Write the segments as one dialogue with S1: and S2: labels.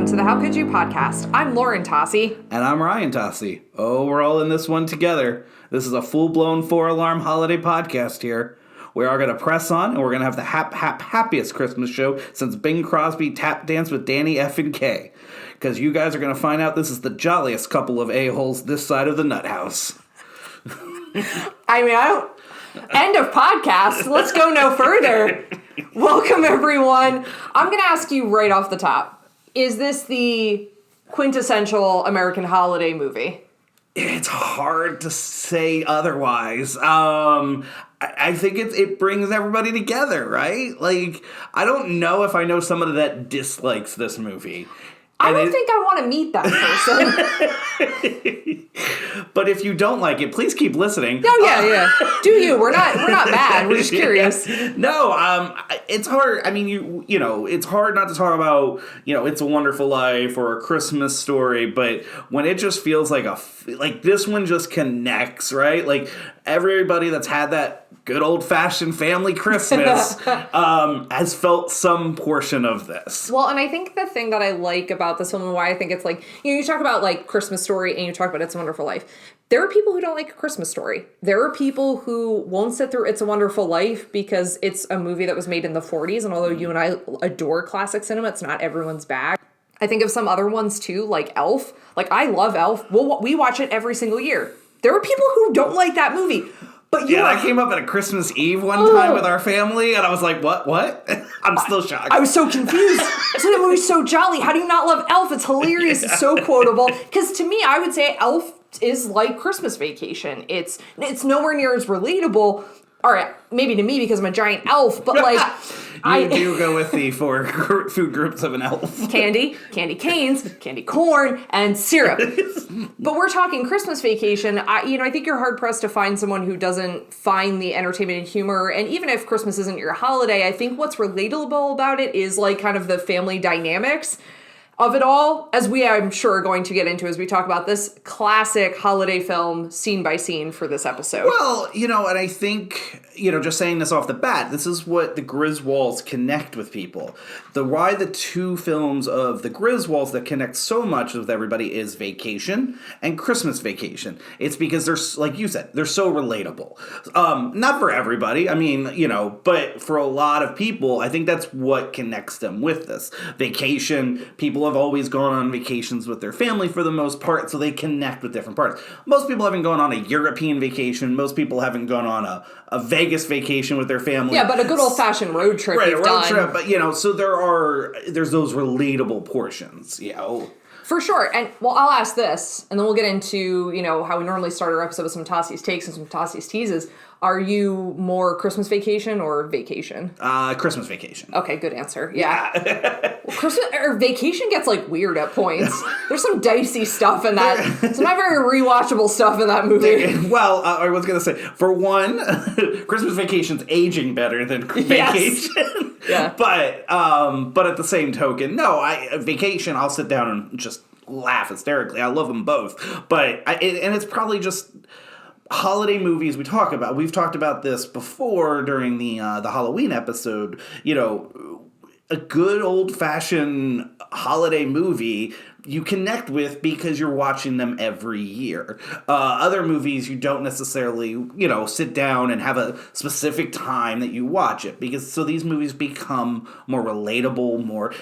S1: welcome to the How Could You podcast. I'm Lauren Tocci.
S2: And I'm Ryan Tocci. Oh, we're all in this one together. This is a full-blown 4-alarm holiday podcast here. We are going to press on, and we're going to have the happiest Christmas show since Bing Crosby tap danced with Danny F. and K. Because you guys are going to find out this is the jolliest couple of a-holes this side of the nut house.
S1: End of podcast. Let's go no further. Welcome, everyone. I'm going to ask you right off the top. Is this the quintessential American holiday movie?
S2: It's hard to say otherwise. I think it brings everybody together, right? Like, I don't know if I know somebody that dislikes this movie.
S1: I don't think I want to meet that person.
S2: But if you don't like it, please keep listening.
S1: Oh, yeah. Do you? We're not mad. We're just curious.
S2: No, it's hard. I mean, you know, it's hard not to talk about, It's a Wonderful Life or A Christmas Story, but when it just feels like this one just connects, right? Like, everybody that's had that good old-fashioned family Christmas has felt some portion of this.
S1: Well, and I think the thing that I like about this film and why I think it's like, you talk about like Christmas Story and you talk about It's a Wonderful Life. There are people who don't like A Christmas Story. There are people who won't sit through It's a Wonderful Life because it's a movie that was made in the 40s, and although you and I adore classic cinema, it's not everyone's bag. I think of some other ones too, like Elf. Like, I love Elf. We watch it every single year. There are people who don't like that movie. But
S2: I came up at a Christmas Eve one time with our family, and I was like, what? I'm still shocked.
S1: I was so confused. So that movie's so jolly. How do you not love Elf? It's hilarious. It's so quotable. Because to me, I would say Elf is like Christmas Vacation. It's nowhere near as relatable. All right, maybe to me because I'm a giant elf, but like...
S2: You do go with the 4 food groups of an elf.
S1: Candy canes, candy corn, and syrup. But we're talking Christmas Vacation. I think you're hard-pressed to find someone who doesn't find the entertainment and humor. And even if Christmas isn't your holiday, I think what's relatable about it is like kind of the family dynamics of it all, as we, I'm sure, are going to get into as we talk about this classic holiday film scene by scene for this episode.
S2: Well, and I think, just saying this off the bat, this is what the Griswolds connect with people. Why the two films of the Griswolds that connect so much with everybody is Vacation and Christmas Vacation. It's because they're, like you said, they're so relatable. Not for everybody, but for a lot of people, I think that's what connects them with this. Vacation, people have always gone on vacations with their family for the most part, so they connect with different parts. Most people haven't gone on a European vacation. Most people haven't gone on a Vegas vacation with their family.
S1: Yeah, but a good old-fashioned road trip.
S2: Right, a road trip. But, so there's those relatable portions,
S1: For sure. And, well, I'll ask this, and then we'll get into, how we normally start our episode with some Tossi's takes and some Tossi's teases. Are you more Christmas Vacation or Vacation?
S2: Christmas Vacation.
S1: Okay, good answer. Yeah. Well, Christmas or Vacation gets like weird at points. There's some dicey stuff in that. Some not very rewatchable stuff in that movie.
S2: Well, I was gonna say, for one, Christmas Vacation's aging better than Vacation.
S1: Yes. Yeah.
S2: But at the same token, no, Vacation, I'll sit down and just laugh hysterically. I love them both, but and it's probably just holiday movies we've talked about this before during the Halloween episode. A good old-fashioned holiday movie you connect with because you're watching them every year. Other movies you don't necessarily, sit down and have a specific time that you watch it, so these movies become more relatable,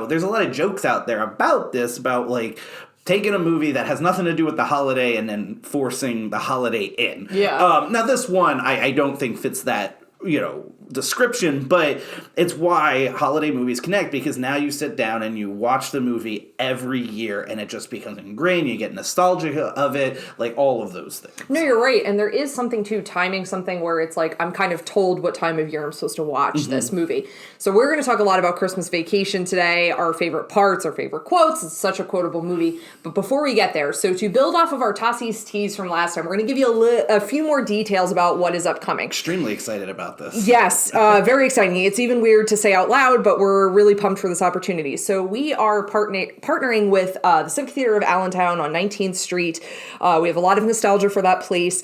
S2: there's a lot of jokes out there about this, about like taking a movie that has nothing to do with the holiday and then forcing the holiday in.
S1: Yeah.
S2: Now this one I don't think fits that, description, but it's why holiday movies connect, because now you sit down and you watch the movie every year and it just becomes ingrained. You get nostalgia of it, like all of those things.
S1: No, you're right. And there is something to timing something where it's like, I'm kind of told what time of year I'm supposed to watch this movie. So we're going to talk a lot about Christmas Vacation today, our favorite parts, our favorite quotes. It's such a quotable movie. But before we get there, so to build off of our Tossi's tease from last time, we're going to give you a few more details about what is upcoming.
S2: Extremely excited about this.
S1: Yes. Yes, very exciting. It's even weird to say out loud, but we're really pumped for this opportunity. So we are partnering with the Civic Theater of Allentown on 19th Street. We have a lot of nostalgia for that place.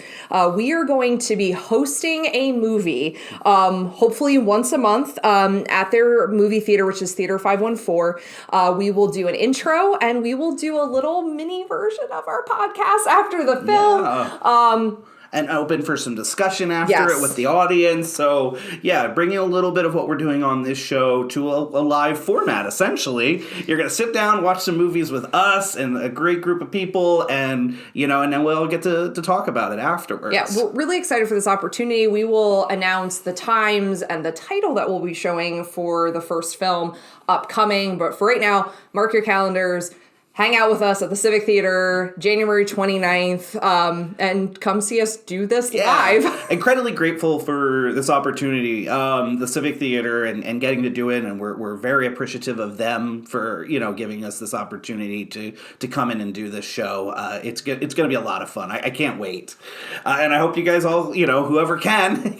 S1: We are going to be hosting a movie, hopefully once a month, at their movie theater, which is Theater 514. We will do an intro, and we will do a little mini version of our podcast after the film.
S2: Yeah. And open for some discussion after it with the audience. So, yeah, bringing a little bit of what we're doing on this show to a live format, essentially. You're going to sit down, watch some movies with us and a great group of people, and, and then we'll get to talk about it afterwards.
S1: Yeah, we're really excited for this opportunity. We will announce the times and the title that we'll be showing for the first film upcoming. But for right now, mark your calendars. Hang out with us at the Civic Theater, January 29th, and come see us do this live.
S2: Incredibly grateful for this opportunity, the Civic Theater, and getting to do it, and we're very appreciative of them for, giving us this opportunity to come in and do this show. It's going to be a lot of fun. I can't wait. And I hope you guys all, whoever can,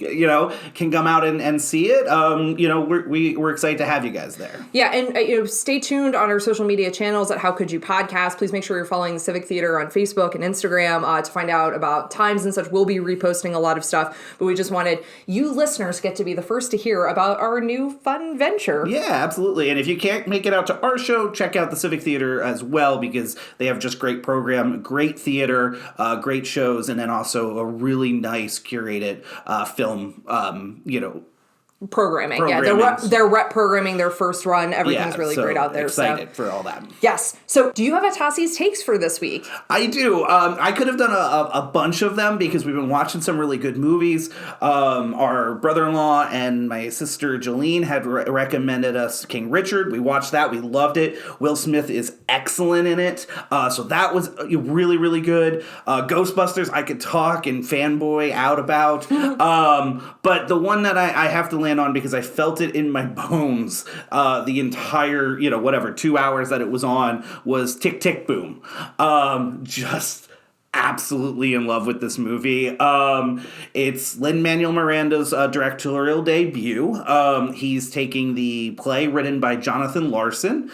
S2: can come out and see it. We're excited to have you guys there.
S1: Yeah, and stay tuned on our social media channels at How Could You Podcast. Please make sure you're following the Civic Theater on Facebook and Instagram to find out about times and such. We'll be reposting a lot of stuff, but we just wanted you listeners get to be the first to hear about our new fun venture.
S2: Yeah, absolutely. And if you can't make it out to our show, check out the Civic Theater as well, because they have just great program, great theater, great shows, and then also a really nice curated film,
S1: Programming. Yeah, they're rep programming their first run. Everything's really great out there.
S2: Excited for all that.
S1: Yes. So do you have a Tossi's takes for this week?
S2: I do. I could have done a bunch of them because we've been watching some really good movies. Our brother-in-law and my sister Jolene had recommended us King Richard. We watched that. We loved it. Will Smith is excellent in it. So that was really, really good. Ghostbusters, I could talk and fanboy out about. But the one that I have to land on because I felt it in my bones the entire, 2 hours that it was on was Tick, Tick, Boom. Just absolutely in love with this movie. It's Lin-Manuel Miranda's directorial debut. He's taking the play written by Jonathan Larson,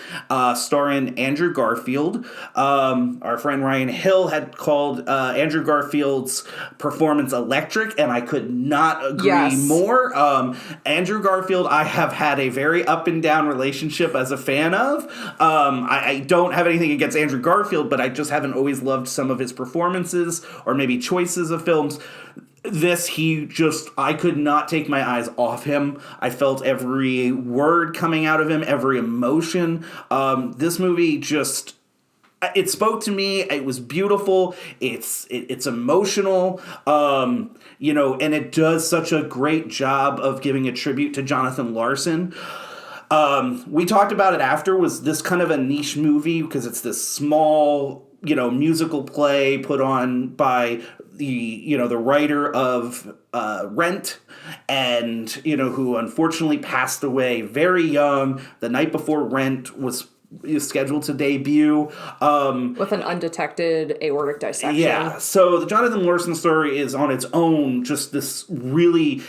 S2: starring Andrew Garfield. Our friend Ryan Hill had called Andrew Garfield's performance electric, and I could not agree more. Andrew Garfield, I have had a very up and down relationship as a fan of. I don't have anything against Andrew Garfield, but I just haven't always loved some of his performances or maybe choices of films. I could not take my eyes off him. I felt every word coming out of him, every emotion. This movie it spoke to me. It was beautiful. It's emotional. And it does such a great job of giving a tribute to Jonathan Larson. We talked about it after. Was this kind of a niche movie because it's this small, musical play put on by the writer of Rent, and who unfortunately passed away very young the night before Rent was scheduled to debut
S1: with an undetected aortic dissection.
S2: Yeah, so the Jonathan Larson story is on its own just this really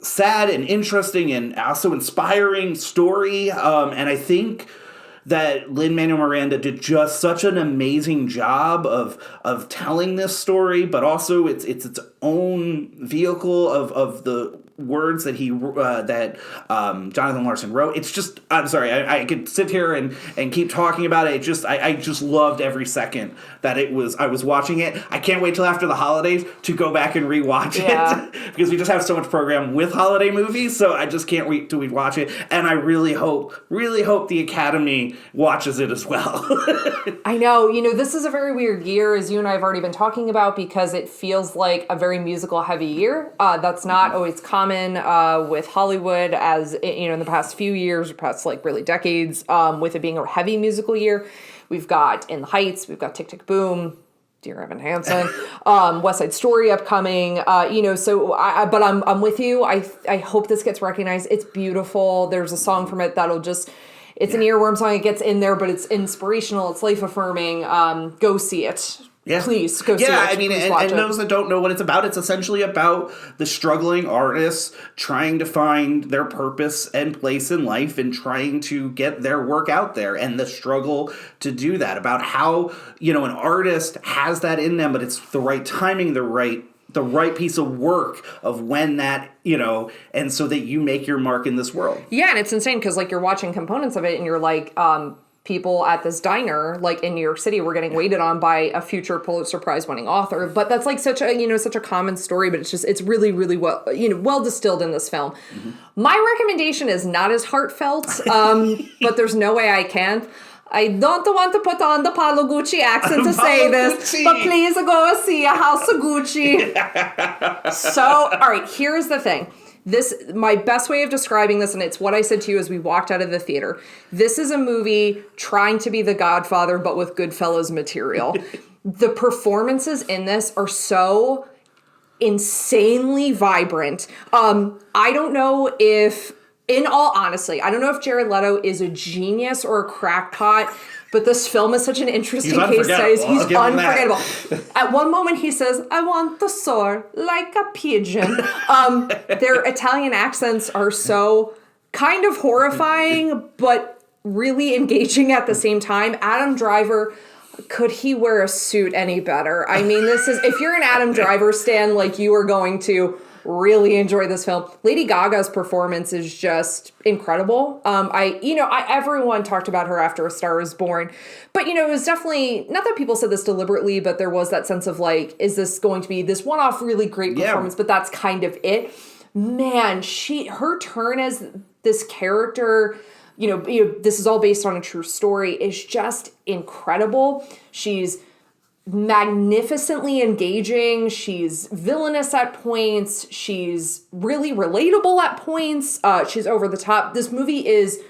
S2: sad and interesting and also inspiring story, and I think that Lin-Manuel Miranda did just such an amazing job of telling this story, but also it's its own vehicle of the words that Jonathan Larson wrote. It's just, I'm sorry, I could sit here and keep talking about it. I just loved every second that I was watching it. I can't wait till after the holidays to go back and rewatch it because we just have so much program with holiday movies. So I just can't wait till we watch it. And I really hope the Academy watches it as well.
S1: I know, this is a very weird year, as you and I have already been talking about, because it feels like a very musical heavy year. That's not always common with Hollywood, as in the past few years, or past really decades, with it being a heavy musical year. We've got In the Heights, we've got Tick, Tick, Boom, Dear Evan Hansen, West Side Story upcoming, but I'm with you. I hope this gets recognized. It's beautiful. There's a song from it that'll just, it's an earworm song. It gets in there, but it's inspirational. It's life affirming. Go see it.
S2: Yeah.
S1: Please go see it.
S2: Yeah, I mean,
S1: Please watch
S2: and
S1: it.
S2: those that don't know what it's about, it's essentially about the struggling artists trying to find their purpose and place in life and trying to get their work out there and the struggle to do that. About how, an artist has that in them, but it's the right timing, the right piece of work of when that, and so that you make your mark in this world.
S1: Yeah, and it's insane because, like, you're watching components of it and you're like, people at this diner, like in New York City, were getting waited on by a future Pulitzer Prize winning author. But that's like such a common story, but it's really, really well distilled in this film. Mm-hmm. My recommendation is not as heartfelt, but there's no way I can. I don't want to put on the Paolo Gucci accent to say this, but please go see a House of Gucci. So, all right, here's the thing. My best way of describing this, and it's what I said to you as we walked out of the theater, this is a movie trying to be The Godfather, but with Goodfellas material. The performances in this are so insanely vibrant. I don't know if, in all honesty, I don't know if Jared Leto is a genius or a crackpot, but this film is such an interesting case study. He's unforgettable. At one moment he says, "I want to soar like a pigeon." Their Italian accents are so kind of horrifying, but really engaging at the same time. Adam Driver, could he wear a suit any better? I mean, if you're an Adam Driver stan, like, you are going to really enjoy this film. Lady Gaga's performance is just incredible. Everyone talked about her after A Star Is Born, but it was definitely, not that people said this deliberately, but there was that sense of like, is this going to be this one-off really great performance? But that's kind of it. Man, her turn as this character, this is all based on a true story, is just incredible. She's magnificently engaging. She's villainous at points. She's really relatable at points. She's over the top. This movie is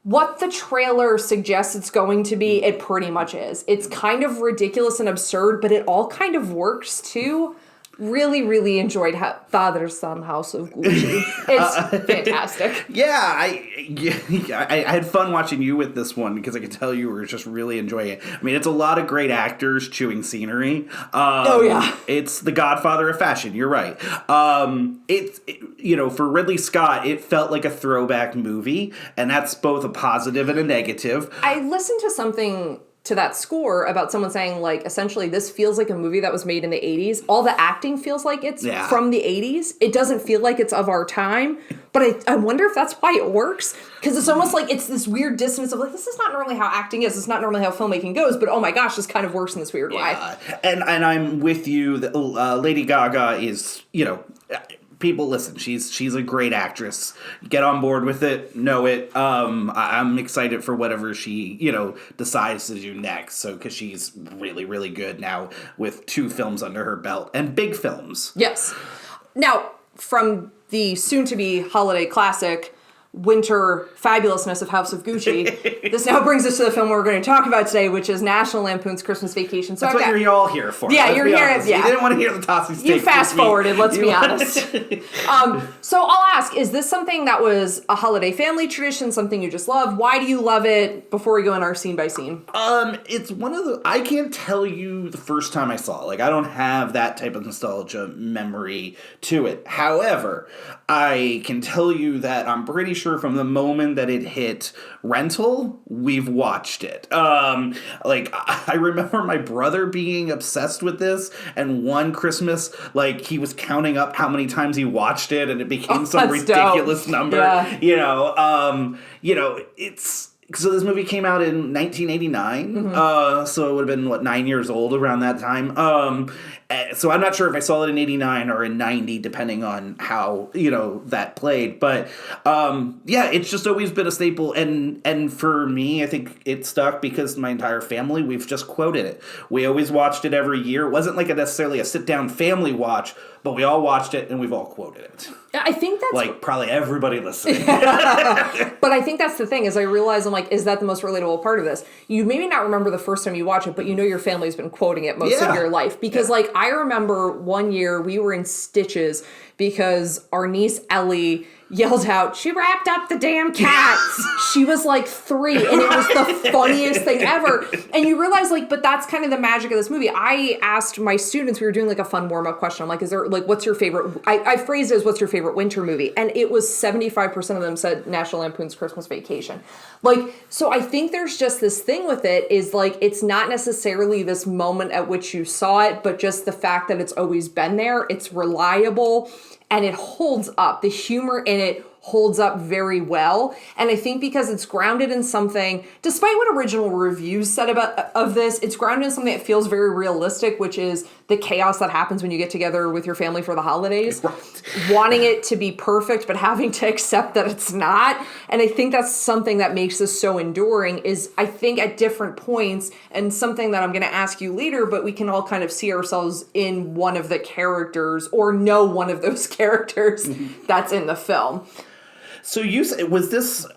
S1: what the trailer suggests it's going to be. It pretty much is. It's kind of ridiculous and absurd, but it all kind of works too. Really, really enjoyed Father-Son House of Gucci. It's fantastic.
S2: Yeah, I had fun watching you with this one because I could tell you were just really enjoying it. I mean, it's a lot of great actors chewing scenery. It's the Godfather of fashion. You're right. For Ridley Scott, it felt like a throwback movie, and that's both a positive and a negative.
S1: I listened to something to that score about someone saying, like, essentially this feels like a movie that was made in the 80s. All the acting feels like it's from the 80s. It doesn't feel like it's of our time. But I wonder if that's why it works. Because it's almost like it's this weird dissonance of, like, this is not normally how acting is. It's not normally how filmmaking goes. But, oh my gosh, this kind of works in this weird way.
S2: And I'm with you. That Lady Gaga is, people, listen, she's a great actress. Get on board with it, know it. I'm excited for whatever she, decides to do next. So, because she's really, really good now with 2 films under her belt and big films.
S1: Yes. Now, from the soon-to-be holiday classic, winter fabulousness of House of Gucci, this now brings us to the film we're going to talk about today, which is National Lampoon's Christmas Vacation. So
S2: that's what you're all here for.
S1: Yeah, you're here.
S2: Yeah. You didn't want to hear the Tossie steak.
S1: You fast-forwarded, let's be honest. So I'll ask, is this something that was a holiday family tradition, something you just love? Why do you love it, before we go in our scene by scene?
S2: It's one of the, I can't tell you the first time I saw it. Like, I don't have that type of nostalgia memory to it. However, I can tell you that I'm pretty sure from the moment that it hit rental, we've watched it. I remember my brother being obsessed with this, and one Christmas, like, he was counting up how many times he watched it, and it became some ridiculous number. Yeah. It's... So this movie came out in 1989, so it would have been, 9 years old around that time. So I'm not sure if I saw it in 89 or in 90, depending on how, that played. But, it's just always been a staple. And for me, I think it stuck because my entire family, we've just quoted it. We always watched it every year. It wasn't like necessarily a sit-down family watch, but we all watched it and we've all quoted it.
S1: I think that's...
S2: Like, probably everybody listening.
S1: But I think that's the thing, is I realize, I'm like, is that the most relatable part of this? You maybe not remember the first time you watch it, but your family's been quoting it most of your life. Because, I remember one year we were in stitches because our niece Ellie yelled out, "She wrapped up the damn cats." She was like 3, and it was the funniest thing ever. And you realize, like, but that's kind of the magic of this movie. I asked my students, we were doing like a fun warm-up question. I'm like, is there, like, what's your favorite, I phrased it as, what's your favorite winter movie? And it was 75% of them said National Lampoon's Christmas Vacation. Like, so I think there's just this thing with it is, like, it's not necessarily this moment at which you saw it, but just the fact that it's always been there. It's reliable, and it holds up. The humor in it holds up very well. And I think because it's grounded in something, despite what original reviews said of this, it's grounded in something that feels very realistic, which is the chaos that happens when you get together with your family for the holidays. Right. Wanting it to be perfect, but having to accept that it's not. And I think that's something that makes this so enduring is, I think, at different points, and something that I'm going to ask you later, but we can all kind of see ourselves in one of the characters or know one of those characters that's in the film.
S2: So you said, was this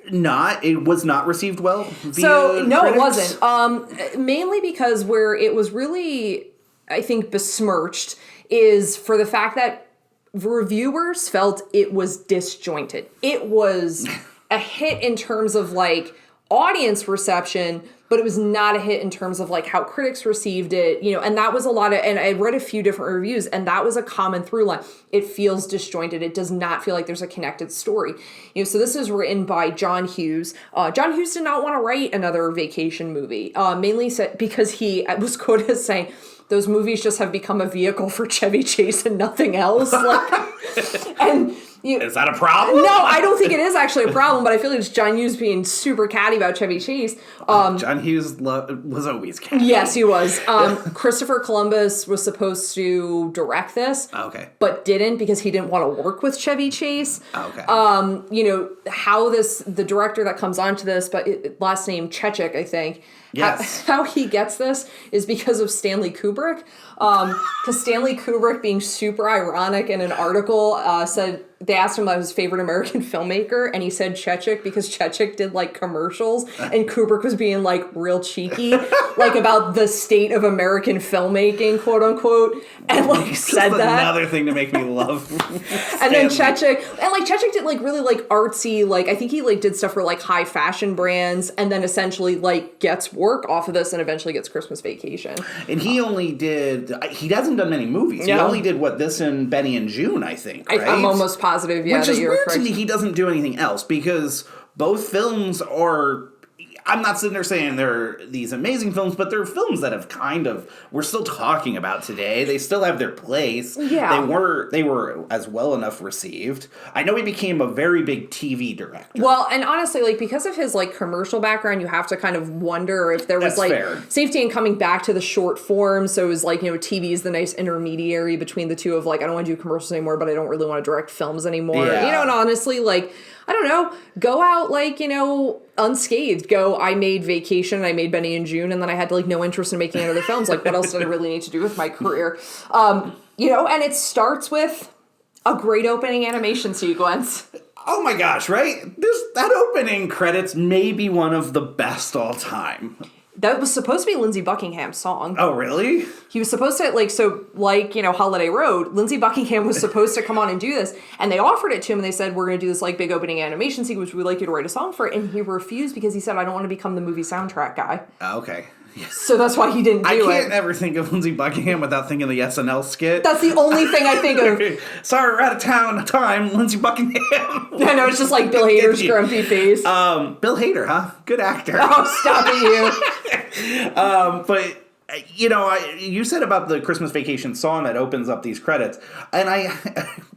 S2: it was not received well via
S1: So, no,
S2: critics?
S1: it wasn't. Mainly because where it was really, I think, besmirched is for the fact that reviewers felt it was disjointed. It was a hit in terms of, like, audience reception, but it was not a hit in terms of, like, how critics received it, you know, and that was a lot of, and I read a few different reviews, and that was a common through line. It feels disjointed. It does not feel like there's a connected story. You know, so this is written by John Hughes. John Hughes did not want to write another vacation movie, mainly because he was quoted as saying, "Those movies just have become a vehicle for Chevy Chase and nothing else." Like, and
S2: is that a problem?
S1: No, I don't think it is actually a problem, but I feel like it's John Hughes being super catty about Chevy Chase.
S2: John Hughes was always catty.
S1: Yes, he was. Christopher Columbus was supposed to direct this, but didn't because he didn't want to work with Chevy Chase. You know, how the director that comes onto this, but last name Chechik, I think.
S2: Yes.
S1: How he gets this is because of Stanley Kubrick. Because Stanley Kubrick, being super ironic in an article, said they asked him about his favorite American filmmaker, and he said Chechik because Chechik did, like, commercials, and Kubrick was being, like, real cheeky, like, about the state of American filmmaking, quote unquote, and, like, said that.
S2: Another thing to make me love.
S1: And then Chechik did, like, really, like, artsy, like, I think he, like, did stuff for, like, high fashion brands, and then essentially, like, gets work off of this and eventually gets Christmas Vacation.
S2: And he hasn't done many movies.
S1: No.
S2: He only did, This and Benny and June, I think, right?
S1: I'm almost positive, yeah.
S2: Which is weird to me he doesn't do anything else, because both films are, I'm not sitting there saying they're these amazing films, but they're films that have we're still talking about today. They still have their place.
S1: Yeah.
S2: They were as well enough received. I know he became a very big TV director.
S1: Well, and honestly, like, because of his, like, commercial background, you have to kind of wonder if there was,
S2: That's
S1: like,
S2: fair.
S1: safety in coming back to the short form. So it was like, you know, TV is the nice intermediary between the two of, like, I don't want to do commercials anymore, but I don't really want to direct films anymore.
S2: Yeah.
S1: You know, and honestly, like, I don't know, go out, like, you know, unscathed. I made Vacation, I made Benny and June, and then I had, like, no interest in making any other films. Like, what else did I really need to do with my career? You know, and it starts with a great opening animation sequence.
S2: Oh my gosh, right? That opening credits may be one of the best all time.
S1: That was supposed to be Lindsey Buckingham's song.
S2: Oh, really?
S1: He was supposed to, you know, Holiday Road, Lindsey Buckingham was supposed to come on and do this, and they offered it to him, and they said, we're going to do this, like, big opening animation sequence, we'd like you to write a song for it, and he refused because he said, I don't want to become the movie soundtrack guy.
S2: Okay.
S1: So that's why he didn't do it.
S2: I can't ever think of Lindsey Buckingham without thinking of the SNL skit.
S1: That's the only thing I think of.
S2: Sorry, we're out of time, Lindsey Buckingham.
S1: I know, it's just like Bill Hader's grumpy face.
S2: Bill Hader, huh? Good actor.
S1: Oh, stop it, you.
S2: But, you know, you said about the Christmas Vacation song that opens up these credits, and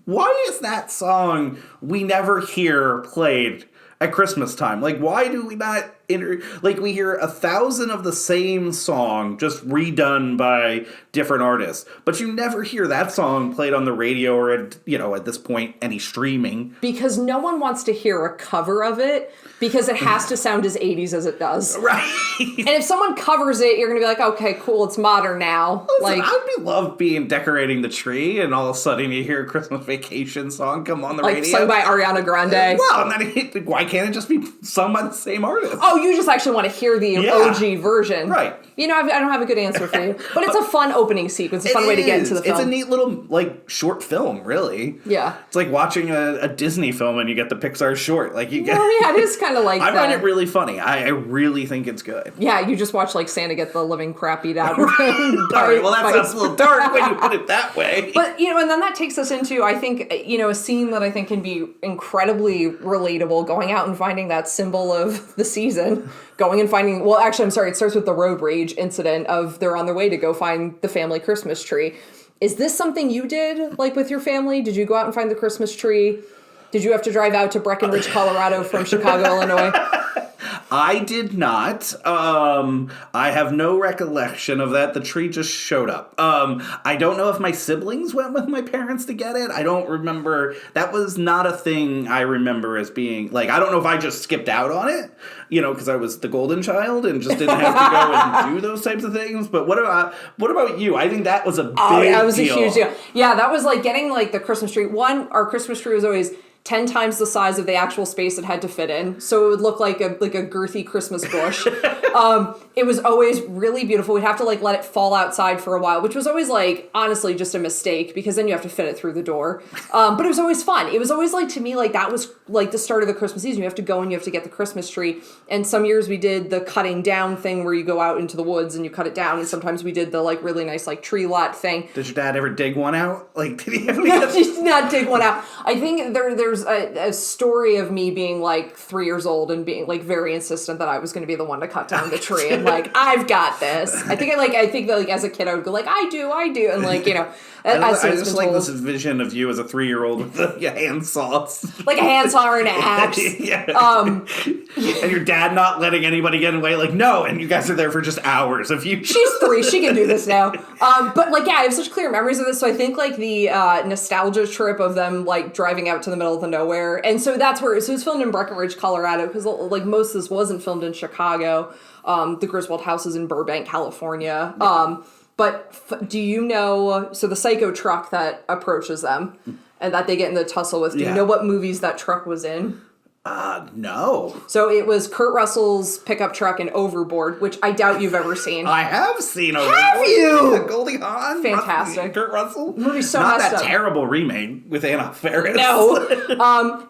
S2: why is that song we never hear played at Christmas time? Like, why do we not we hear 1,000 of the same song just redone by different artists, but you never hear that song played on the radio or at this point any streaming, because
S1: no one wants to hear a cover of it, because it has to sound as 80s as it does.
S2: Right.
S1: And if someone covers it, you're gonna be like, okay, cool, it's modern now.
S2: Listen, I'd love decorating the tree, and all of a sudden you hear a Christmas Vacation song come on the radio.
S1: Like sung by Ariana Grande.
S2: Well, and then why can't it just be sung by the same artist?
S1: Oh, you just actually want to hear the OG version.
S2: Right.
S1: You know, I don't have a good answer for you. But it's a fun opening sequence. It's a fun way to get into the film.
S2: It's a neat little, like, short film, really.
S1: Yeah.
S2: It's like watching a Disney film and you get the Pixar short. Like, you get...
S1: Well, yeah, it is kind of like
S2: I find it really funny. I really think it's good.
S1: Yeah, you just watch, like, Santa get the living crap beat out of him.
S2: All right, well, that sounds a little dark when you put it that way.
S1: But, you know, and then that takes us into, I think, you know, a scene that I think can be incredibly relatable, going out and finding that symbol of the season. Going and finding, well, actually, I'm sorry, it starts with the road rage incident of they're on their way to go find the family Christmas tree. Is this something you did, like, with your family? Did you go out and find the Christmas tree? Did you have to drive out to Breckenridge, Colorado from Chicago, Illinois?
S2: I did not. I have no recollection of that. The tree just showed up. I don't know if my siblings went with my parents to get it. I don't remember. That was not a thing I remember as being, like, I don't know if I just skipped out on it, you know, because I was the golden child and just didn't have to go and do those types of things. But what about you? I think that was a big deal.
S1: That was a huge deal. Yeah, that was like getting, like, the Christmas tree. One, our Christmas tree was always 10 times the size of the actual space it had to fit in. So it would look like a girthy Christmas bush. It was always really beautiful. We'd have to, like, let it fall outside for a while, which was always, like, honestly just a mistake because then you have to fit it through the door. But it was always fun. It was always, like, to me, like, that was, like, the start of the Christmas season. You have to go and you have to get the Christmas tree. And some years we did the cutting down thing where you go out into the woods and you cut it down. And sometimes we did the, like, really nice, like, tree lot thing.
S2: Did your dad ever dig one out? Like, did he ever
S1: just not dig one out? I think there's a story of me being, like, 3 years old and being, like, very insistent that I was going to be the one to cut down the tree. And, like, I've got this. I think that, like, as a kid I would go, like, I do. And, like, you know.
S2: I just like this vision of you as a 3-year-old with a handsaw.
S1: Like a handsaw or an axe.
S2: Yeah. And your dad not letting anybody get away, like, no, and you guys are there for just hours.
S1: She's 3, she can do this now. But, like, yeah, I have such clear memories of this, so I think, like, the nostalgia trip of them, like, driving out to the middle of the nowhere, and so that's where, so it was filmed in Breckenridge, Colorado, because, like, most of this wasn't filmed in Chicago. The Griswold house is in Burbank, California. But do you know, so the psycho truck that approaches them and that they get in the tussle with, do you know what movies that truck was in?
S2: No.
S1: So it was Kurt Russell's pickup truck in Overboard, which I doubt you've ever seen.
S2: I have seen Overboard.
S1: Have you?
S2: Yeah, Goldie Hawn.
S1: Fantastic.
S2: Kurt Russell.
S1: Movie's so
S2: not
S1: messed
S2: that
S1: up.
S2: terrible remake with Anna Faris.
S1: No.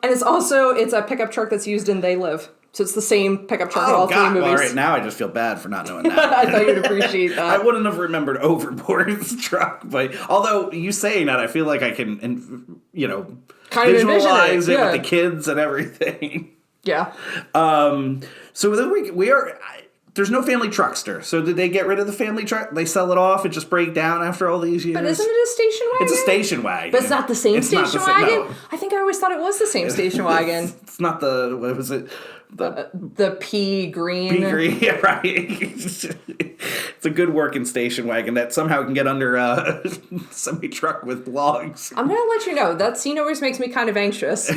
S1: And it's a pickup truck that's used in They Live. So it's the same pickup truck in all 3 movies.
S2: All right, now I just feel bad for not knowing that.
S1: I thought you'd appreciate that.
S2: I wouldn't have remembered Overboard's truck, but although you saying that, I feel like I can, you know,
S1: kind
S2: visualize it with the kids and everything.
S1: Yeah.
S2: So then we are. There's no family truckster. So did they get rid of the family truck? They sell it off. It just break down after all these years.
S1: But isn't it a station wagon?
S2: It's a station wagon.
S1: But it's not the same station wagon?
S2: No.
S1: I think I always thought it was the same station wagon.
S2: It's not the, what was it?
S1: The pea green.
S2: Pea green, yeah, right. It's a good working station wagon that somehow can get under a semi-truck with logs.
S1: I'm going to let you know, that scene always makes me kind of anxious.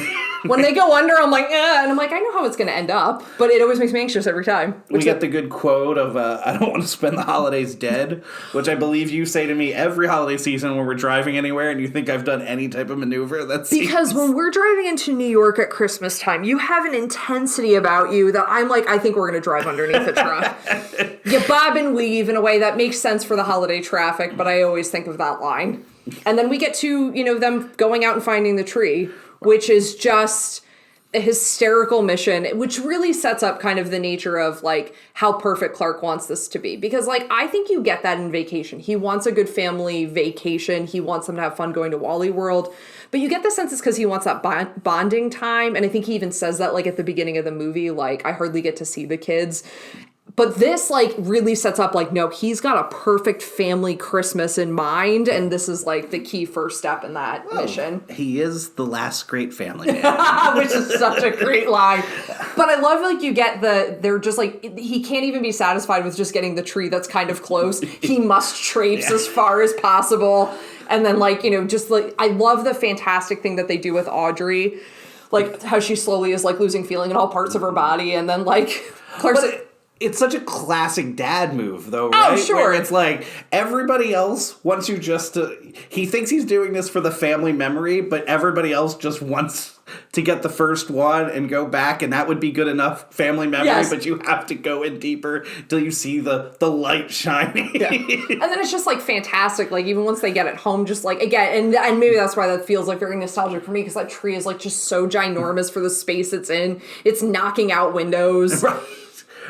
S1: When they go under, I'm like, eh, and I'm like, I know how it's going to end up, but it always makes me anxious every time.
S2: We get the good quote of, I don't want to spend the holidays dead, which I believe you say to me every holiday season when we're driving anywhere and you think I've done any type of maneuver.
S1: Because when we're driving into New York at Christmas time, you have an intensity about you that I'm like, I think we're going to drive underneath the truck. You bob and weave in a way that makes sense for the holiday traffic, but I always think of that line. And then we get to, you know, them going out and finding the tree, which is just a hysterical mission, which really sets up kind of the nature of, like, how perfect Clark wants this to be. Because, like, I think you get that in Vacation. He wants a good family vacation. He wants them to have fun going to Wally World. But you get the sense it's because he wants that bonding time. And I think he even says that, like, at the beginning of the movie, like, I hardly get to see the kids. But this, like, really sets up, like, no, he's got a perfect family Christmas in mind, and this is, like, the key first step in that mission.
S2: He is the last great family man.
S1: Which is such a great line. But I love, like, you get they're just, like, he can't even be satisfied with just getting the tree that's kind of close. He must traipse as far as possible. And then, like, you know, just, like, I love the fantastic thing that they do with Audrey. Like, how she slowly is, like, losing feeling in all parts of her body, and then, like, Clark's...
S2: It's such a classic dad move, though, right?
S1: Oh, sure.
S2: Where it's like, everybody else wants you just to... He thinks he's doing this for the family memory, but everybody else just wants to get the first one and go back, and that would be good enough family memory,
S1: yes.
S2: but you have to go in deeper till you see the light shining.
S1: Yeah. And then it's just, like, fantastic. Like, even once they get it home, just, like, again, and maybe that's why that feels, like, very nostalgic for me, because that tree is, like, just so ginormous for the space it's in. It's knocking out windows.
S2: Right.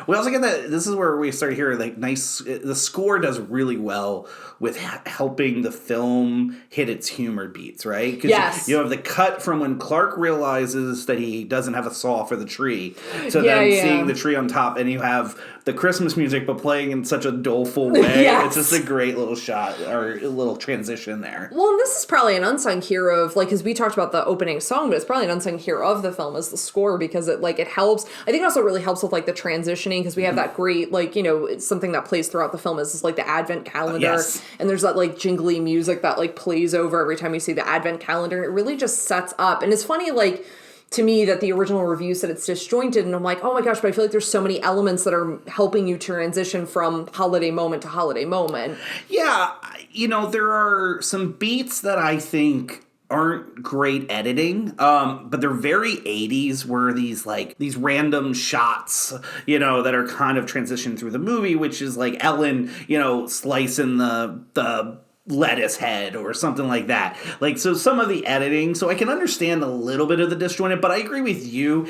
S2: We also get that, this is where we start hearing, like, the score does really well with helping the film hit its humor beats, right? Because
S1: yes.
S2: you have the cut from when Clark realizes that he doesn't have a saw for the tree, to then seeing the tree on top, and you have the Christmas music, but playing in such a doleful way.
S1: Yes.
S2: It's just a great little shot, or a little transition there.
S1: Well, and this is probably an unsung hero of, like, because we talked about the opening song, but it's probably an unsung hero of the film is the score, because it, like, it helps. I think it also really helps with, like, the transitioning, because we have that great, like, you know, it's something that plays throughout the film is like the advent calendar.
S2: Yes.
S1: And there's that, like, jingly music that, like, plays over every time you see the advent calendar. And it really just sets up. And it's funny, like, to me that the original review said it's disjointed, and I'm like, oh my gosh, but I feel like there's so many elements that are helping you transition from holiday moment to holiday moment.
S2: Yeah, you know, there are some beats that I think aren't great editing, but they're very 80s, where these random shots, you know, that are kind of transitioned through the movie, which is like Ellen, you know, slicing the lettuce head or something like that. Like, so some of the editing, so I can understand a little bit of the disjointed, but I agree with you.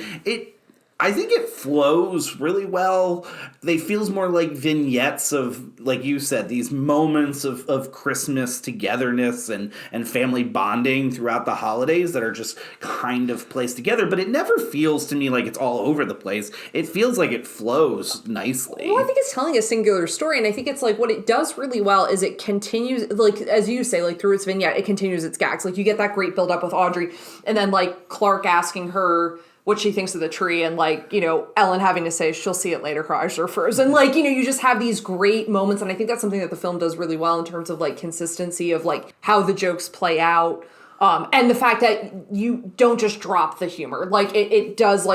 S2: I think it flows really well. They feels more like vignettes of, like you said, these moments of Christmas togetherness and family bonding throughout the holidays that are just kind of placed together. But it never feels to me like it's all over the place. It feels like it flows nicely.
S1: Well, I think it's telling a singular story, and I think it's like what it does really well is it continues, like, as you say, like through its vignette, it continues its gags. Like, you get that great build up with Audrey, and then, like, Clark asking her what she thinks of the tree, and, like, you know, Ellen having to say she'll see it later, her eyes are frozen. And, like, you know, you just have these great moments, and I think that's something that the film does really well in terms of, like, consistency of, like, how the jokes play out. And the fact that you don't just drop the humor. Like, it does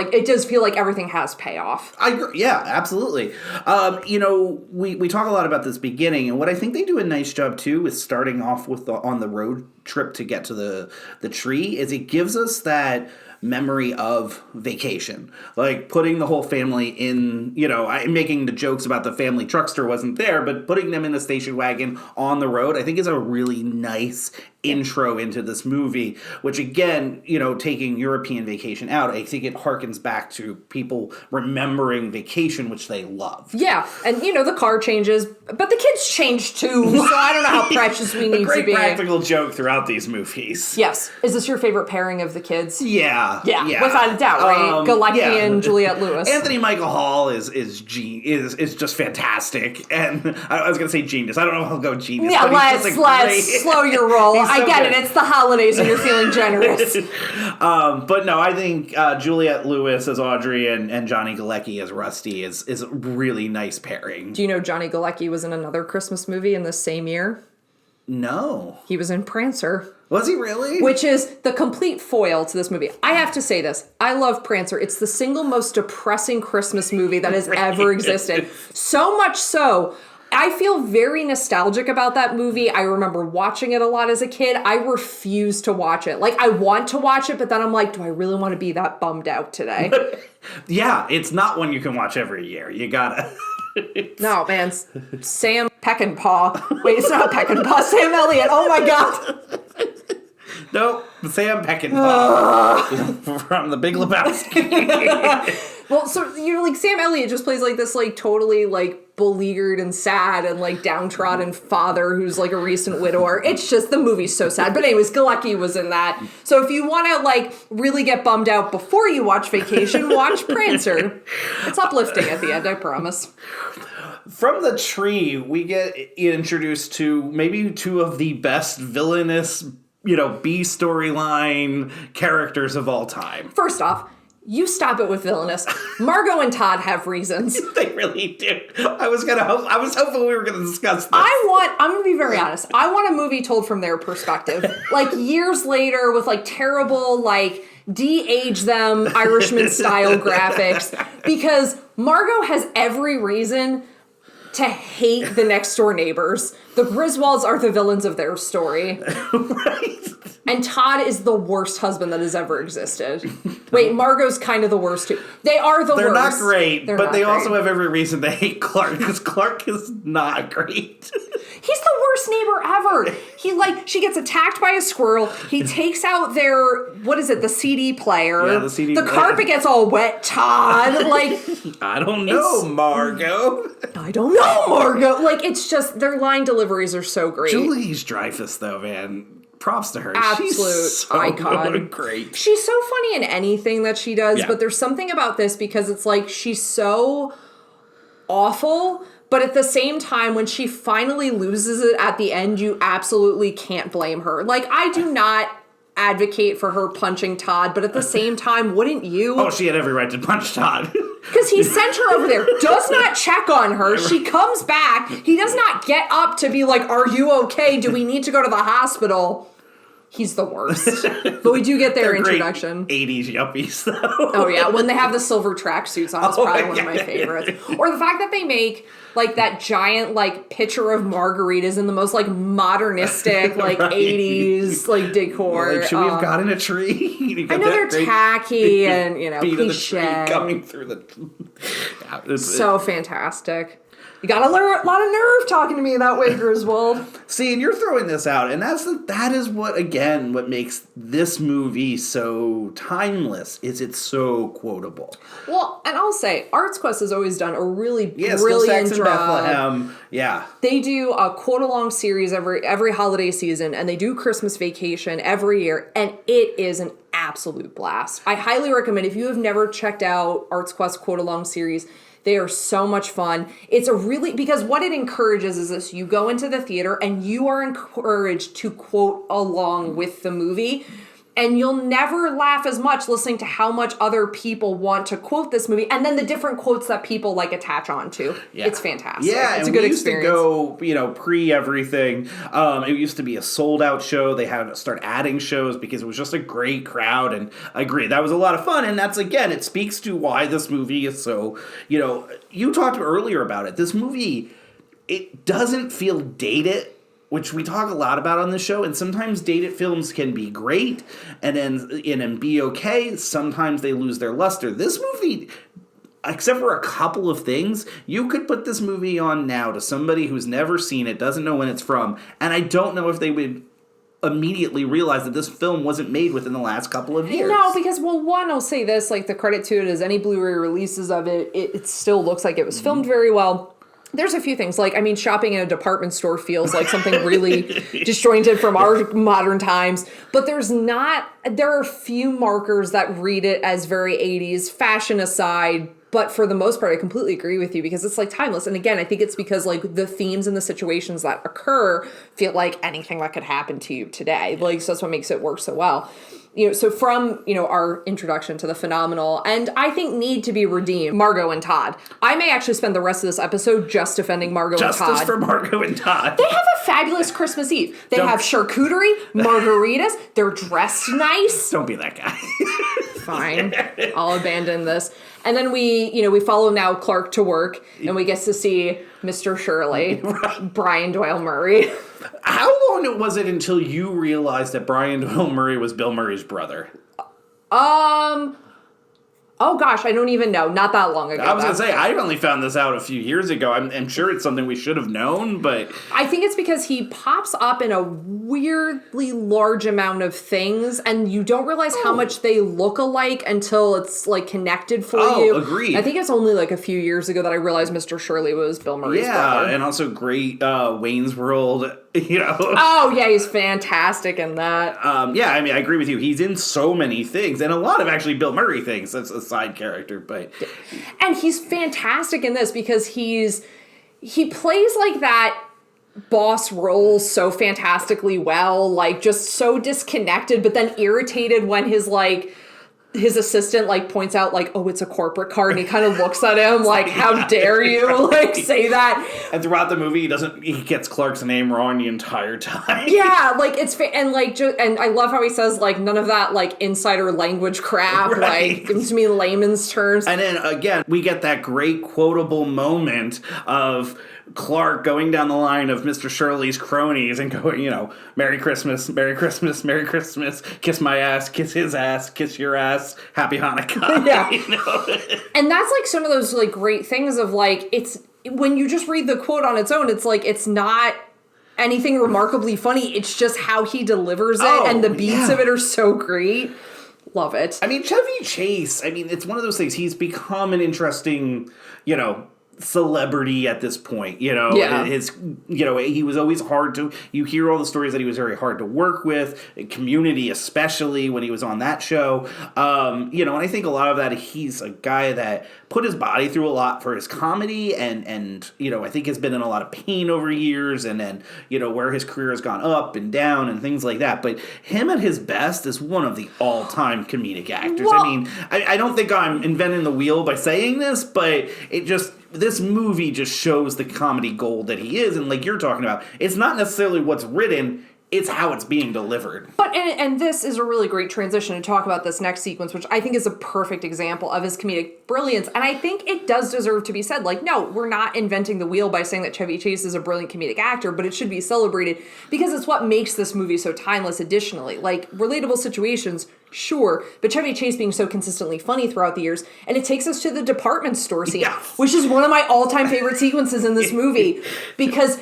S1: feel like everything has payoff.
S2: I agree. Yeah, absolutely. You know, we talk a lot about this beginning, and what I think they do a nice job, too, is starting off with on the road trip to get to the tree, is it gives us that memory of vacation, like putting the whole family in, you know, making the jokes about the family truckster wasn't there, but putting them in the station wagon on the road, I think is a really nice intro into this movie, which again, you know, taking European vacation out, I think it harkens back to people remembering vacation, which they love.
S1: Yeah, and you know, the car changes, but the kids change too, so I don't know how precious we need to be.
S2: A great practical joke throughout these movies.
S1: Yes. Is this your favorite pairing of the kids?
S2: Yeah.
S1: Without a doubt, right? Galecki and Juliette Lewis.
S2: Anthony Michael Hall is just fantastic, and I was gonna say genius. I don't know if I'll go genius.
S1: Yeah,
S2: but
S1: let's slow your roll. I get it. It's the holidays and you're feeling generous.
S2: But no, I think Juliette Lewis as Audrey and Johnny Galecki as Rusty is a really nice pairing.
S1: Do you know Johnny Galecki was in another Christmas movie in the same year?
S2: No.
S1: He was in Prancer.
S2: Was he really?
S1: Which is the complete foil to this movie. I have to say this. I love Prancer. It's the single most depressing Christmas movie that has ever existed. So much so, I feel very nostalgic about that movie. I remember watching it a lot as a kid. I refuse to watch it. Like, I want to watch it, but then I'm like, do I really want to be that bummed out today?
S2: Yeah, it's not one you can watch every year. You gotta...
S1: No, man. Sam Peckinpah. Wait, it's not Peckinpah. Sam Elliott. Oh, my God.
S2: Nope. Sam Peckinpah. From The Big Lebowski.
S1: Well, so, you know, like, Sam Elliott just plays, like, this, like, totally, like, beleaguered and sad and, like, downtrodden father who's, like, a recent widower. It's just, the movie's so sad. But anyways, Galecki was in that. So if you want to, like, really get bummed out before you watch Vacation, watch Prancer. It's uplifting at the end, I promise.
S2: From the tree, we get introduced to maybe two of the best villainous, you know, B storyline characters of all time.
S1: First off, you stop it with villainous. Margot and Todd have reasons.
S2: They really do. I was hoping we were gonna discuss this.
S1: I'm gonna be very honest. I want a movie told from their perspective. Like, years later with, like, terrible, like, de-age them Irishman style graphics. Because Margot has every reason to hate the next door neighbors. The Griswolds are the villains of their story.
S2: Right.
S1: And Todd is the worst husband that has ever existed. Wait, Margot's kind of the worst too. They are the worst.
S2: They're not great,
S1: They're
S2: but
S1: not
S2: they
S1: great.
S2: also have every reason to hate Clark, because Clark is not great.
S1: He's the worst neighbor ever. She gets attacked by a squirrel. He takes out their, the CD player.
S2: Yeah, the CD
S1: The
S2: player.
S1: carpet gets all wet, Todd.
S2: I don't know, Margot.
S1: I don't know, Margot. It's just, their line deliveries are so great.
S2: Louis-dreyfus, though, man. Props to her.
S1: Absolute
S2: She's so
S1: icon.
S2: Great.
S1: She's so funny in anything that she does,
S2: Yeah.
S1: but there's something about this because it's she's so awful, but at the same time, when she finally loses it at the end, you absolutely can't blame her. I do not advocate for her punching Todd, but at the same time, wouldn't you?
S2: Oh, she had every right to punch Todd.
S1: Because he sent her over there, does not check on her. She comes back. He does not get up to be like, are you okay? Do we need to go to the hospital? He's the worst. But we do get their introduction.
S2: Great 80s yuppies, though.
S1: Oh, yeah. When they have the silver tracksuits on, it's probably one of my favorites. Or the fact that they make, that giant, pitcher of margaritas in the most, modernistic, right. 80s, decor.
S2: Should we have gotten a tree?
S1: I know they're tacky and,
S2: beat of the
S1: cliche.
S2: tree coming through the... Yeah,
S1: so fantastic. You got a lot of nerve talking to me that way, Griswold.
S2: See, and you're throwing this out, and that is what makes this movie so timeless, is it's so quotable.
S1: Well, and I'll say, Arts Quest has always done a really brilliant
S2: Saxon
S1: job.
S2: Bethlehem, yeah.
S1: They do a quote-along series every holiday season, and they do Christmas Vacation every year, and it is an absolute blast. I highly recommend, if you have never checked out Arts Quest quote-along series, they are so much fun. It's because what it encourages is this: you go into the theater and you are encouraged to quote along with the movie. And you'll never laugh as much listening to how much other people want to quote this movie, and then the different quotes that people attach onto. Yeah. It's fantastic.
S2: Yeah,
S1: it's a good experience.
S2: We used to go, pre everything. It used to be a sold out show. They had to start adding shows because it was just a great crowd. And I agree, that was a lot of fun. And that's, again, it speaks to why this movie is so, you talked earlier about it. This movie, it doesn't feel dated, which we talk a lot about on the show, and sometimes dated films can be great and be okay. Sometimes they lose their luster. This movie, except for a couple of things, you could put this movie on now to somebody who's never seen it, doesn't know when it's from, and I don't know if they would immediately realize that this film wasn't made within the last couple of years.
S1: No, because, one, I'll say this, the credit to it is any Blu-ray releases of it, it still looks like it was filmed very well. There's a few things, shopping in a department store feels like something really disjointed from our modern times, but there are few markers that read it as very 80s, fashion aside, but for the most part, I completely agree with you because it's timeless. And again, I think it's because the themes and the situations that occur feel like anything that could happen to you today. So that's what makes it work so well. So from, our introduction to the phenomenal, and I think need to be redeemed, Margot and Todd. I may actually spend the rest of this episode just defending Margot and Todd.
S2: Justice for Margot and Todd.
S1: They have a fabulous Christmas Eve. They have charcuterie, margaritas, they're dressed nice.
S2: Don't be that guy.
S1: Fine. I'll abandon this. And then we follow now Clark to work, and we get to see Mr. Shirley, right. Brian Doyle Murray.
S2: How long was it until you realized that Brian Doyle Murray was Bill Murray's brother?
S1: Oh gosh, I don't even know. Not that long ago.
S2: I was going to say, I only found this out a few years ago. I'm sure it's something we should have known, but...
S1: I think it's because he pops up in a weirdly large amount of things, and you don't realize how much they look alike until it's, connected for you.
S2: Oh, agreed.
S1: I think it's only, a few years ago that I realized Mr. Shirley was Bill Murray's brother.
S2: Yeah, and also great Wayne's World,
S1: Oh, yeah, he's fantastic in that.
S2: I agree with you. He's in so many things, and a lot of actually Bill Murray things. That's a side character, but...
S1: And he's fantastic in this because he plays that boss role so fantastically well, just so disconnected, but then irritated when his, his assistant like points out like, oh, it's a corporate card, and he kind of looks at him like, how dare you like say that?
S2: And throughout the movie, he gets Clark's name wrong the entire time.
S1: Yeah, like and like and I love how he says like none of that like insider language crap.
S2: Right.
S1: Like gives me layman's terms.
S2: And then again, we get that great quotable moment of Clark going down the line of Mr. Shirley's cronies and going, Merry Christmas, Merry Christmas, Merry Christmas, kiss my ass, kiss his ass, kiss your ass, Happy Hanukkah.
S1: Yeah. And that's like some of those like great things of like, it's when you just read the quote on its own, it's like, it's not anything remarkably funny. It's just how he delivers it, and the beats of it are so great. Love it.
S2: I mean, Chevy Chase, it's one of those things. He's become an interesting, celebrity at this point. He was always hard to, you hear all the stories that he was very hard to work with, Community especially when he was on that show. And I think a lot of that, he's a guy that put his body through a lot for his comedy and I think has been in a lot of pain over years, and then, where his career has gone up and down and things like that. But him at his best is one of the all-time comedic actors.
S1: Well,
S2: I don't think I'm inventing the wheel by saying this, but this movie just shows the comedy gold that he is. And like you're talking about, it's not necessarily what's written, it's how it's being delivered.
S1: But, and this is a really great transition to talk about this next sequence, which I think is a perfect example of his comedic brilliance. And I think it does deserve to be said, like, no, we're not inventing the wheel by saying that Chevy Chase is a brilliant comedic actor, but it should be celebrated because it's what makes this movie so timeless additionally. Like, relatable situations, sure, but Chevy Chase being so consistently funny throughout the years. And it takes us to the department store scene, which is one of my all-time favorite sequences in this movie, because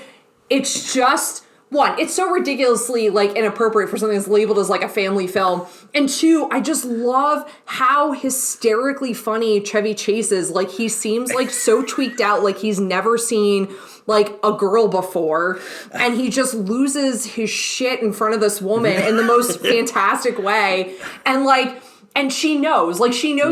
S1: it's just... One, it's so ridiculously, like, inappropriate for something that's labeled as, like, a family film. And two, I just love how hysterically funny Chevy Chase is. Like, he seems, like, so tweaked out, like he's never seen, like, a girl before. And he just loses his shit in front of this woman in the most fantastic way. And, like... And she knows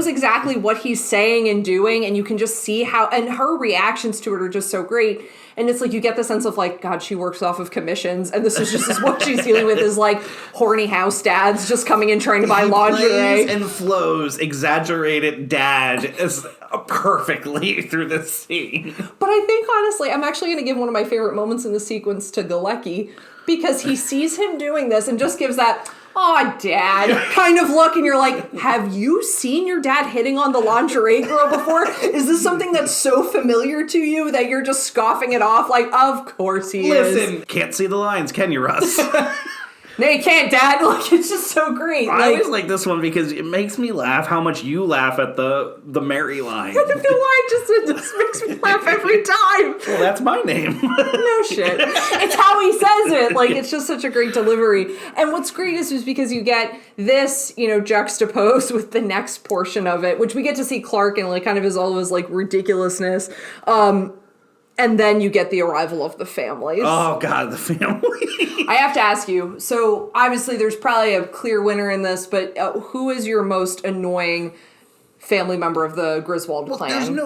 S1: exactly what he's saying and doing, and you can just see how, and her reactions to it are just so great. And it's like, you get the sense of like, God, she works off of commissions, and this is just what she's dealing with is like horny house dads just coming in trying to buy lingerie.
S2: And flows exaggerated dad as perfectly through this scene.
S1: But I think honestly, I'm actually going to give one of my favorite moments in the sequence to Galecki, because he sees him doing this and just gives that, "Aw, Dad," kind of look, and you're like, have you seen your dad hitting on the lingerie girl before? Is this something that's so familiar to you that you're just scoffing it off? Like, of course he is.
S2: Listen, can't see the lines, can you, Russ?
S1: No, you can't, Dad. Like, it's just so great.
S2: I always like this one because it makes me laugh how much you laugh at the Mary line.
S1: I don't know why, it just makes me laugh every time.
S2: Well, that's my name.
S1: No shit. It's how he says it. Like, it's just such a great delivery. And what's great is because you get this, juxtaposed with the next portion of it, which we get to see Clark in, like, kind of all of his, like, ridiculousness. And then you get the arrival of the families.
S2: Oh, God, the family.
S1: I have to ask you, so obviously there's probably a clear winner in this, but who is your most annoying family member of the Griswold clan?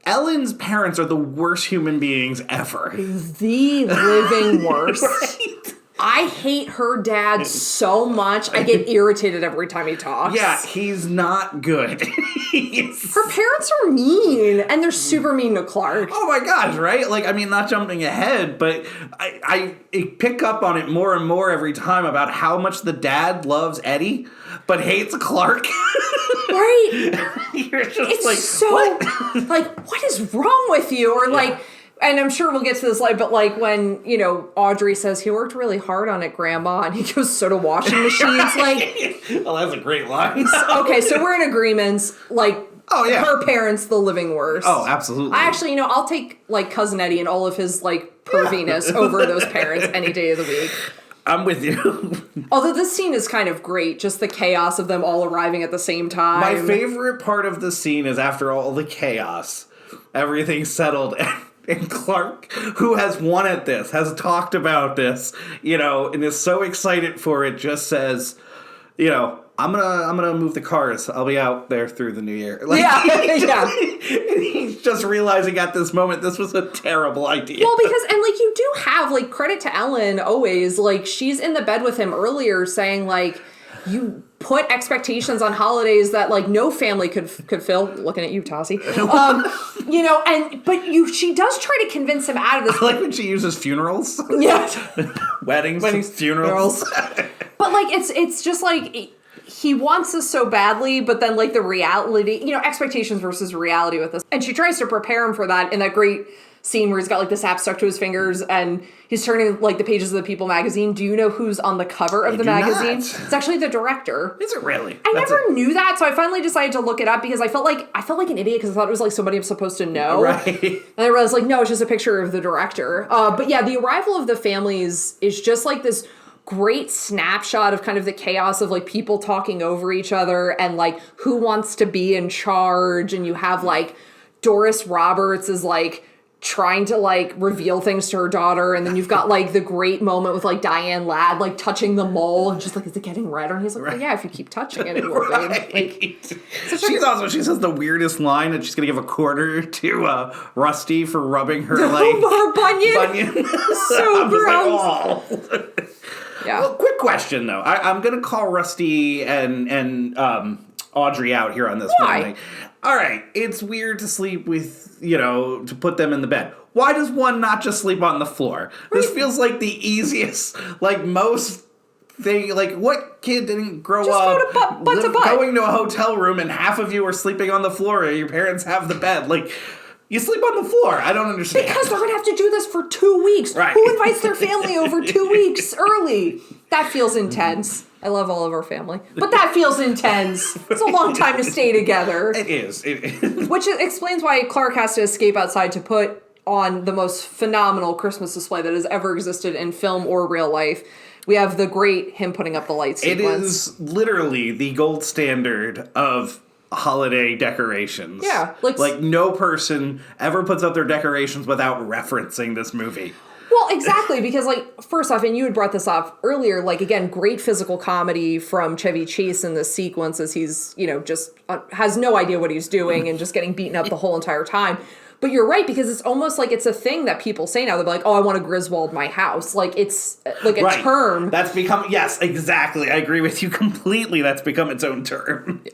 S2: Ellen's parents are the worst human beings ever.
S1: The living worst. Right? I hate her dad so much. I get irritated every time he talks.
S2: Yeah, he's not good.
S1: Her parents are mean, and they're super mean to Clark.
S2: Oh my gosh, right? Like, not jumping ahead, but I pick up on it more and more every time about how much the dad loves Eddie, but hates Clark.
S1: Right?
S2: You're just
S1: it's
S2: like,
S1: so,
S2: what?
S1: Like, what is wrong with you? Or like... And I'm sure we'll get to this later, but like when, Audrey says, he worked really hard on it, Grandma, and he goes, so do washing machines. Like,
S2: well, that's a great line.
S1: Okay, so we're in agreements. Like,
S2: oh, yeah.
S1: Her parents, the living worst.
S2: Oh, absolutely.
S1: I actually, I'll take like Cousin Eddie and all of his like perviness over those parents any day of the week.
S2: I'm with you.
S1: Although this scene is kind of great, just the chaos of them all arriving at the same time.
S2: My favorite part of the scene is after all the chaos, everything's settled. And Clark, who has won at this, has talked about this, and is so excited for it, just says, I'm gonna move the cars. I'll be out there through the new year. Like,
S1: yeah.
S2: And he's just realizing at this moment this was a terrible idea.
S1: Well, because you do have like credit to Ellen always. Like, she's in the bed with him earlier, saying like, you put expectations on holidays that like no family could fill. Looking at you, Tocci. You know, she does try to convince him out of this.
S2: I like when she uses funerals.
S1: Yeah.
S2: Weddings, funerals.
S1: But like it's just like he wants this so badly, but then like the reality, you know, expectations versus reality with this. And she tries to prepare him for that in that great scene where he's got like the sap stuck to his fingers and he's turning like the pages of the People magazine. Do you know who's on the cover of the magazine?
S2: Not.
S1: It's actually the director.
S2: Is it really?
S1: I never knew that, so I finally decided to look it up because I felt like an idiot because I thought it was like somebody I'm supposed to know.
S2: Right.
S1: And I realized like no, it's just a picture of the director. But yeah, the arrival of the families is just like this great snapshot of kind of the chaos of like people talking over each other and like who wants to be in charge, and you have like Doris Roberts is like trying to like reveal things to her daughter, and then you've got like the great moment with like Diane Ladd like touching the mole and just like, is it getting redder? And he's like, well, yeah, if you keep touching it, it will be. Like,
S2: she says the weirdest line, and she's gonna give a quarter to Rusty for rubbing her like
S1: her bunion. So gross. Yeah.
S2: Well, quick question though. I'm gonna call Rusty and Audrey out here on this one. All right, it's weird to sleep with, you know, to put them in the bed. Why does one not just sleep on the floor? This feels like the easiest, like most thing. Like, what kid didn't grow
S1: just
S2: up
S1: butt to butt.
S2: going to a hotel room and half of you are sleeping on the floor and your parents have the bed? Like, you sleep on the floor. I don't understand.
S1: Because they're going to have to do this for 2 weeks.
S2: Right.
S1: Who invites their family over 2 weeks early? That feels intense. I love all of our family. But that feels intense. It's a long time to stay together.
S2: It is.
S1: Which explains why Clark has to escape outside to put on the most phenomenal Christmas display that has ever existed in film or real life. We have the great him putting up the light sequence.
S2: It is literally the gold standard of holiday decorations.
S1: Yeah.
S2: Like no person ever puts up their decorations without referencing this movie.
S1: Well, exactly, because, like, first off, and you had brought this up earlier, like, again, great physical comedy from Chevy Chase in this sequence as he's, you know, just has no idea what he's doing and just getting beaten up the whole entire time. But you're right, because it's almost like it's a thing that people say now. They're like, oh, I want to Griswold my house. Like, it's like a term.
S2: That's become, yes, exactly. I agree with you completely. That's become its own term.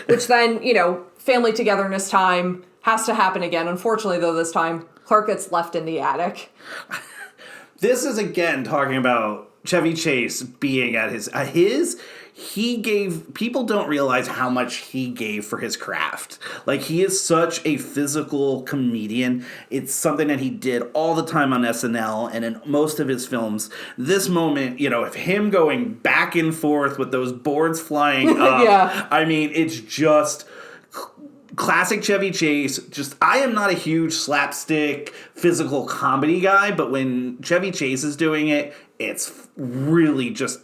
S1: Which then, you know, family togetherness time has to happen again. Unfortunately, though, this time, Clark gets left in the attic.
S2: This is, again, talking about Chevy Chase being at he gave, people don't realize how much he gave for his craft. Like, he is such a physical comedian. It's something that he did all the time on SNL and in most of his films. This moment, you know, of him going back and forth with those boards flying up.
S1: Yeah.
S2: I mean, it's just classic Chevy Chase. Just, I am not a huge slapstick physical comedy guy, but when Chevy Chase is doing it, it's really just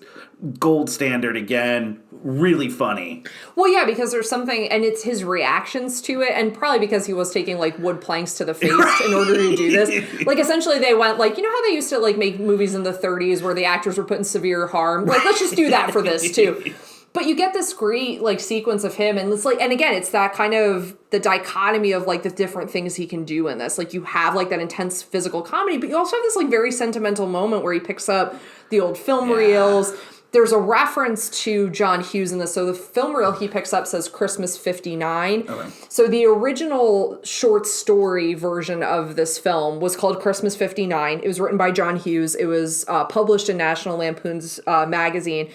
S2: gold standard again. Really funny.
S1: Well, yeah, because there's something, and it's his reactions to it, and probably because he was taking, like, wood planks to the face in order to do this. Like, essentially they went, like, you know how they used to, like, make movies in the 30s where the actors were put in severe harm? Like, let's just do that for this, too. But you get this great, like, sequence of him, and it's like, and again, it's that kind of, the dichotomy of, like, the different things he can do in this. Like, you have, like, that intense physical comedy, but you also have this, like, very sentimental moment where he picks up the old film reels. There's a reference to John Hughes in this. So the film reel he picks up says Christmas 59. Okay. So the original short story version of this film was called Christmas 59. It was written by John Hughes. It was published in National Lampoon's magazine.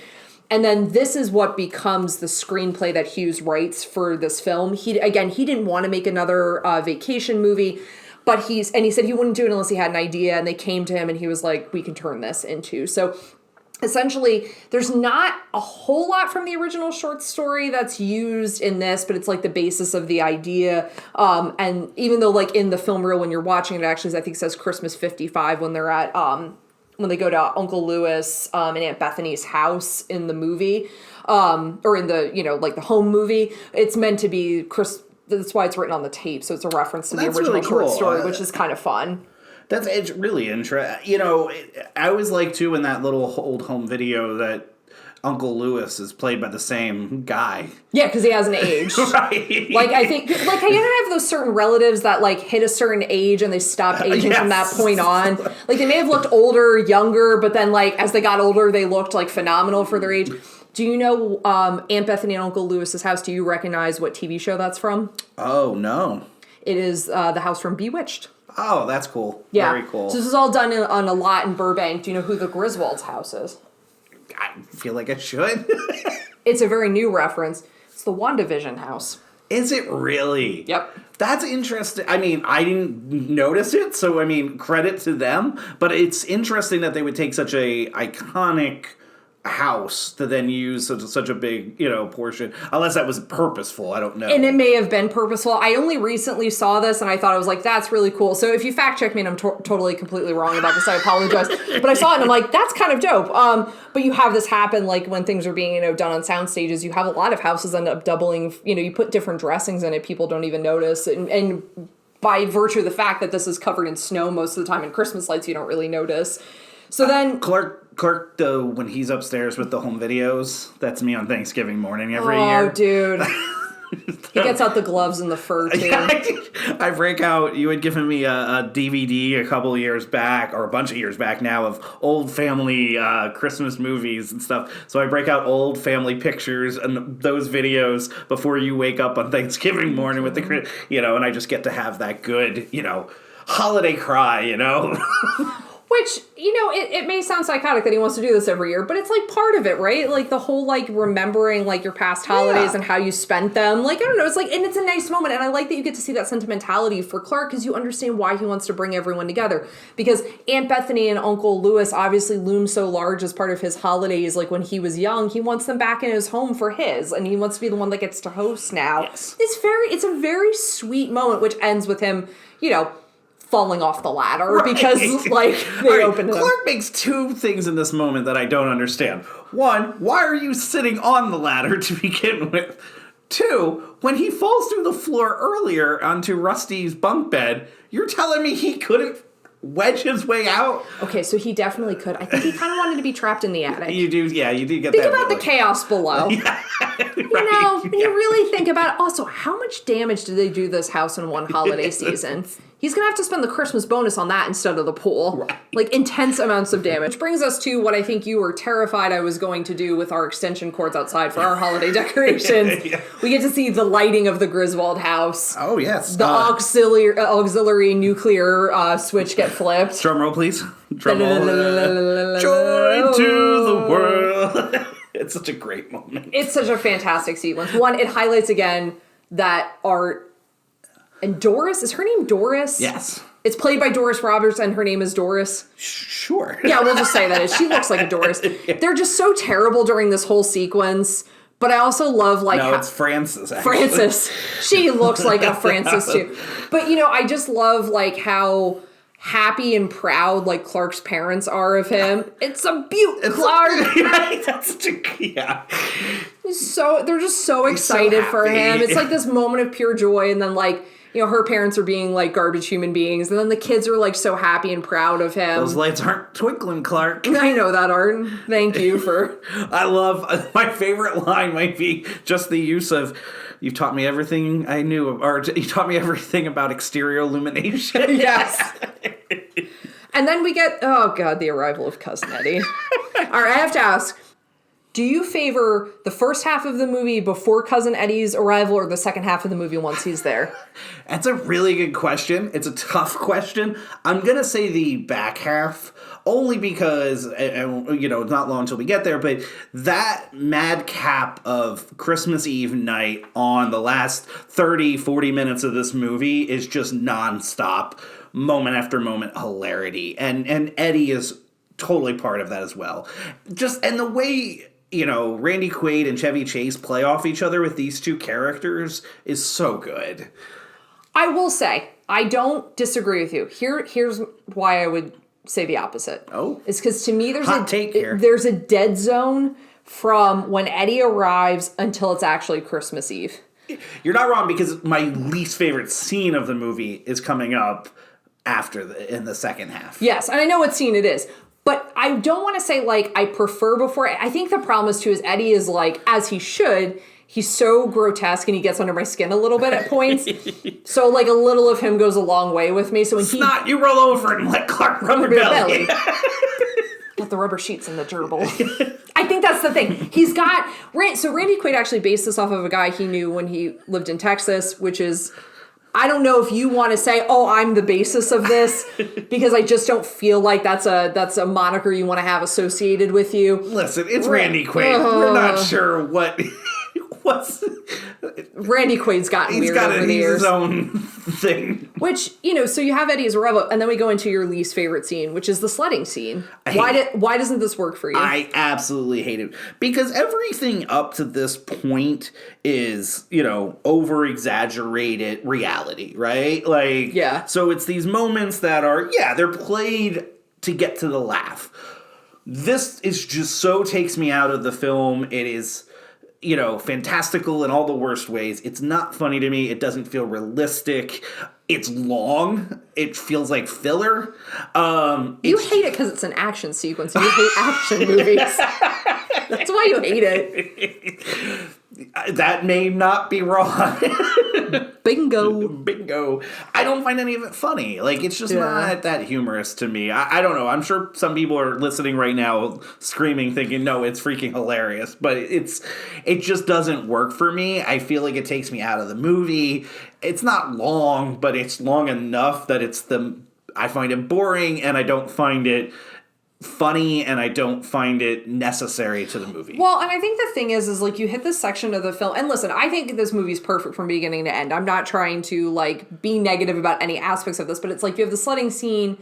S1: And then this is what becomes the screenplay that Hughes writes for this film. He didn't want to make another vacation movie, but he said he wouldn't do it unless he had an idea. And they came to him and he was like, we can turn this into. So essentially, there's not a whole lot from the original short story that's used in this, but it's like the basis of the idea. And even though, like, in the film reel, when you're watching it, actually, I think it says Christmas 55 when they're at, when they go to Uncle Louis and Aunt Bethany's house in the movie, or in the, you know, like the home movie, it's meant to be that's why it's written on the tape. So it's a reference to the original
S2: really cool.
S1: short story, which is kind of fun.
S2: It's really interesting. You know, I always like, too, in that little old home video that Uncle Louis is played by the same guy.
S1: Yeah, because he hasn't aged.
S2: Right.
S1: Like, I think, like, you know, have those certain relatives that, like, hit a certain age and they stopped aging from that point on. Like, they may have looked older, younger, but then, like, as they got older, they looked, like, phenomenal for their age. Do you know Aunt Bethany and Uncle Lewis's house? Do you recognize what TV show that's from?
S2: Oh, no.
S1: It is the house from Bewitched.
S2: Oh, that's cool.
S1: Yeah.
S2: Very cool.
S1: So this is all done on a lot in Burbank. Do you know who the Griswold's house is?
S2: I feel like I should.
S1: It's a very new reference. It's the WandaVision house.
S2: Is it really?
S1: Yep.
S2: That's interesting. I mean, I didn't notice it, so I mean, credit to them. But it's interesting that they would take such a iconic house to then use such a big, portion. Unless that was purposeful, I don't know.
S1: And it may have been purposeful. I only recently saw this, and I thought I was like, that's really cool. So if you fact check me and I'm totally, completely wrong about this, I apologize. But I saw it and I'm like, that's kind of dope. But you have this happen, like when things are being, done on sound stages, you have a lot of houses end up doubling, you put different dressings in it, people don't even notice. And by virtue of the fact that this is covered in snow most of the time and Christmas lights, you don't really notice. So then
S2: Clark, though, when he's upstairs with the home videos, that's me on Thanksgiving morning every year.
S1: Oh, dude. He gets out the gloves and the fur, too.
S2: I break out, you had given me a DVD a couple of years back, or a bunch of years back now, of old family Christmas movies and stuff. So I break out old family pictures and those videos before you wake up on Thanksgiving morning with the, and I just get to have that good, holiday cry,
S1: Which, it may sound psychotic that he wants to do this every year, but it's, like, part of it, right? Like, the whole, like, remembering, like, your past holidays and how you spent them. Like, I don't know, it's like, and it's a nice moment, and I like that you get to see that sentimentality for Clark, because you understand why he wants to bring everyone together. Because Aunt Bethany and Uncle Louis obviously loom so large as part of his holidays, like, when he was young, he wants them back in his home for his, and he wants to be the one that gets to host now.
S2: Yes.
S1: It's a very sweet moment, which ends with him, falling off the ladder because, like, they opened it up.
S2: Clark makes two things in this moment that I don't understand. One, why are you sitting on the ladder to begin with? Two, when he falls through the floor earlier onto Rusty's bunk bed, you're telling me he couldn't wedge his way out?
S1: Okay, so he definitely could. I think he kind of wanted to be trapped in the attic.
S2: You do get
S1: Think
S2: that.
S1: about the chaos below.
S2: Yeah,
S1: When you really think about it. Also, how much damage did they do this house in one holiday season? He's going to have to spend the Christmas bonus on that instead of the pool.
S2: Right.
S1: Like, intense amounts of damage. Which brings us to what I think you were terrified I was going to do with our extension cords outside for our holiday decorations. Yeah. We get to see the lighting of the Griswold house.
S2: Oh, yes.
S1: The auxiliary nuclear switch get flipped.
S2: Drum roll, please. Drum roll. Joy to the world. It's such a great moment.
S1: It's such a fantastic sequence. One, it highlights again that art. And Doris, is her name Doris?
S2: Yes.
S1: It's played by Doris Roberts and her name is Doris.
S2: Sure.
S1: Yeah, we'll just say that. She looks like a Doris. They're just so terrible during this whole sequence. But I also love, like...
S2: No, it's Frances, actually.
S1: Frances. She looks like a Frances, too. But, I just love, like, how happy and proud, like, Clark's parents are of him. It's a beaut, Clark!
S2: That's such a... Yeah.
S1: They're just so excited for him. It's like this moment of pure joy, and then, like... her parents are being, like, garbage human beings. And then the kids are, like, so happy and proud of him.
S2: Those lights aren't twinkling, Clark.
S1: I know that, Art. Thank you for...
S2: I love... My favorite line might be just the use of, you've taught me everything I knew, or you taught me everything about exterior illumination.
S1: Yes. And then we get, oh, God, the arrival of Cousin Eddie. All right, I have to ask. Do you favor the first half of the movie before Cousin Eddie's arrival or the second half of the movie once he's there?
S2: That's a really good question. It's a tough question. I'm going to say the back half, only because, it's not long until we get there, but that madcap of Christmas Eve night on the last 30, 40 minutes of this movie is just nonstop, moment after moment hilarity. And Eddie is totally part of that as well. And the way... Randy Quaid and Chevy Chase play off each other with these two characters is so good.
S1: I will say, I don't disagree with you. Here's why I would say the opposite.
S2: Oh?
S1: It's because to me
S2: there's
S1: a dead zone from when Eddie arrives until it's actually Christmas Eve.
S2: You're not wrong, because my least favorite scene of the movie is coming up in the second half.
S1: Yes, and I know what scene it is. But I don't want to say, like, I prefer before. I think the problem is, too, is Eddie is, like, as he should, he's so grotesque and he gets under my skin a little bit at points. So, like, a little of him goes a long way with me. So when
S2: you roll over and let Clark rub your belly.
S1: get the rubber sheets and the gerbil. I think that's the thing. He's got... So Randy Quaid actually based this off of a guy he knew when he lived in Texas, which is... I don't know if you want to say, oh, I'm the basis of this, because I just don't feel like that's a moniker you want to have associated with you.
S2: Listen, it's Randy Quaid. We're not sure what's...
S1: Randy Quaid's gotten weird over the years.
S2: His own thing.
S1: Which, so you have Eddie as a rebel, and then we go into your least favorite scene, which is the sledding scene. Why doesn't this work for you?
S2: I absolutely hate it. Because everything up to this point is, over-exaggerated reality, right? Like,
S1: yeah.
S2: So it's these moments that are, they're played to get to the laugh. This is just so takes me out of the film. It is... fantastical in all the worst ways. It's not funny to me. It doesn't feel realistic. It's long. It feels like filler.
S1: You hate it because it's an action sequence. You hate action movies. That's why you hate it.
S2: That may not be wrong.
S1: Bingo.
S2: I don't find any of it funny. Like, it's just not that humorous to me. I don't know. I'm sure some people are listening right now screaming, thinking, no, it's freaking hilarious. But it just doesn't work for me. I feel like it takes me out of the movie. It's not long, but it's long enough that I find it boring, and I don't find it funny, and I don't find it necessary to the movie.
S1: Well, and I think the thing is like you hit this section of the film, and listen, I think this movie's perfect from beginning to end. I'm not trying to like be negative about any aspects of this, but it's like you have the sledding scene,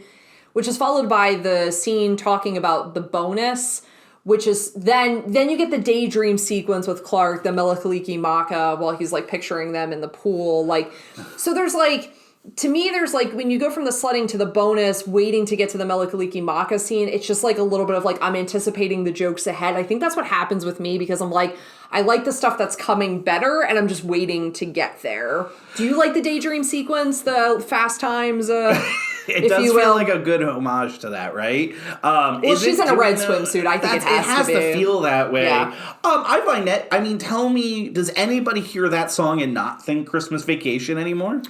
S1: which is followed by the scene talking about the bonus, which is then you get the daydream sequence with Clark, the Melikaliki Maka, while he's like picturing them in the pool. Like, so there's like, to me, there's like, when you go from the sledding to the bonus, waiting to get to the Melikaliki Maka scene, it's just like a little bit of like, I'm anticipating the jokes ahead. I think that's what happens with me, because I'm like, I like the stuff that's coming better, and I'm just waiting to get there. Do you like the daydream sequence, the Fast Times?
S2: It does feel like a good homage to that, right?
S1: Well, she's in a red swimsuit. I think it has
S2: to feel that way.
S1: Yeah.
S2: I find that. I mean, tell me, does anybody hear that song and not think Christmas Vacation anymore?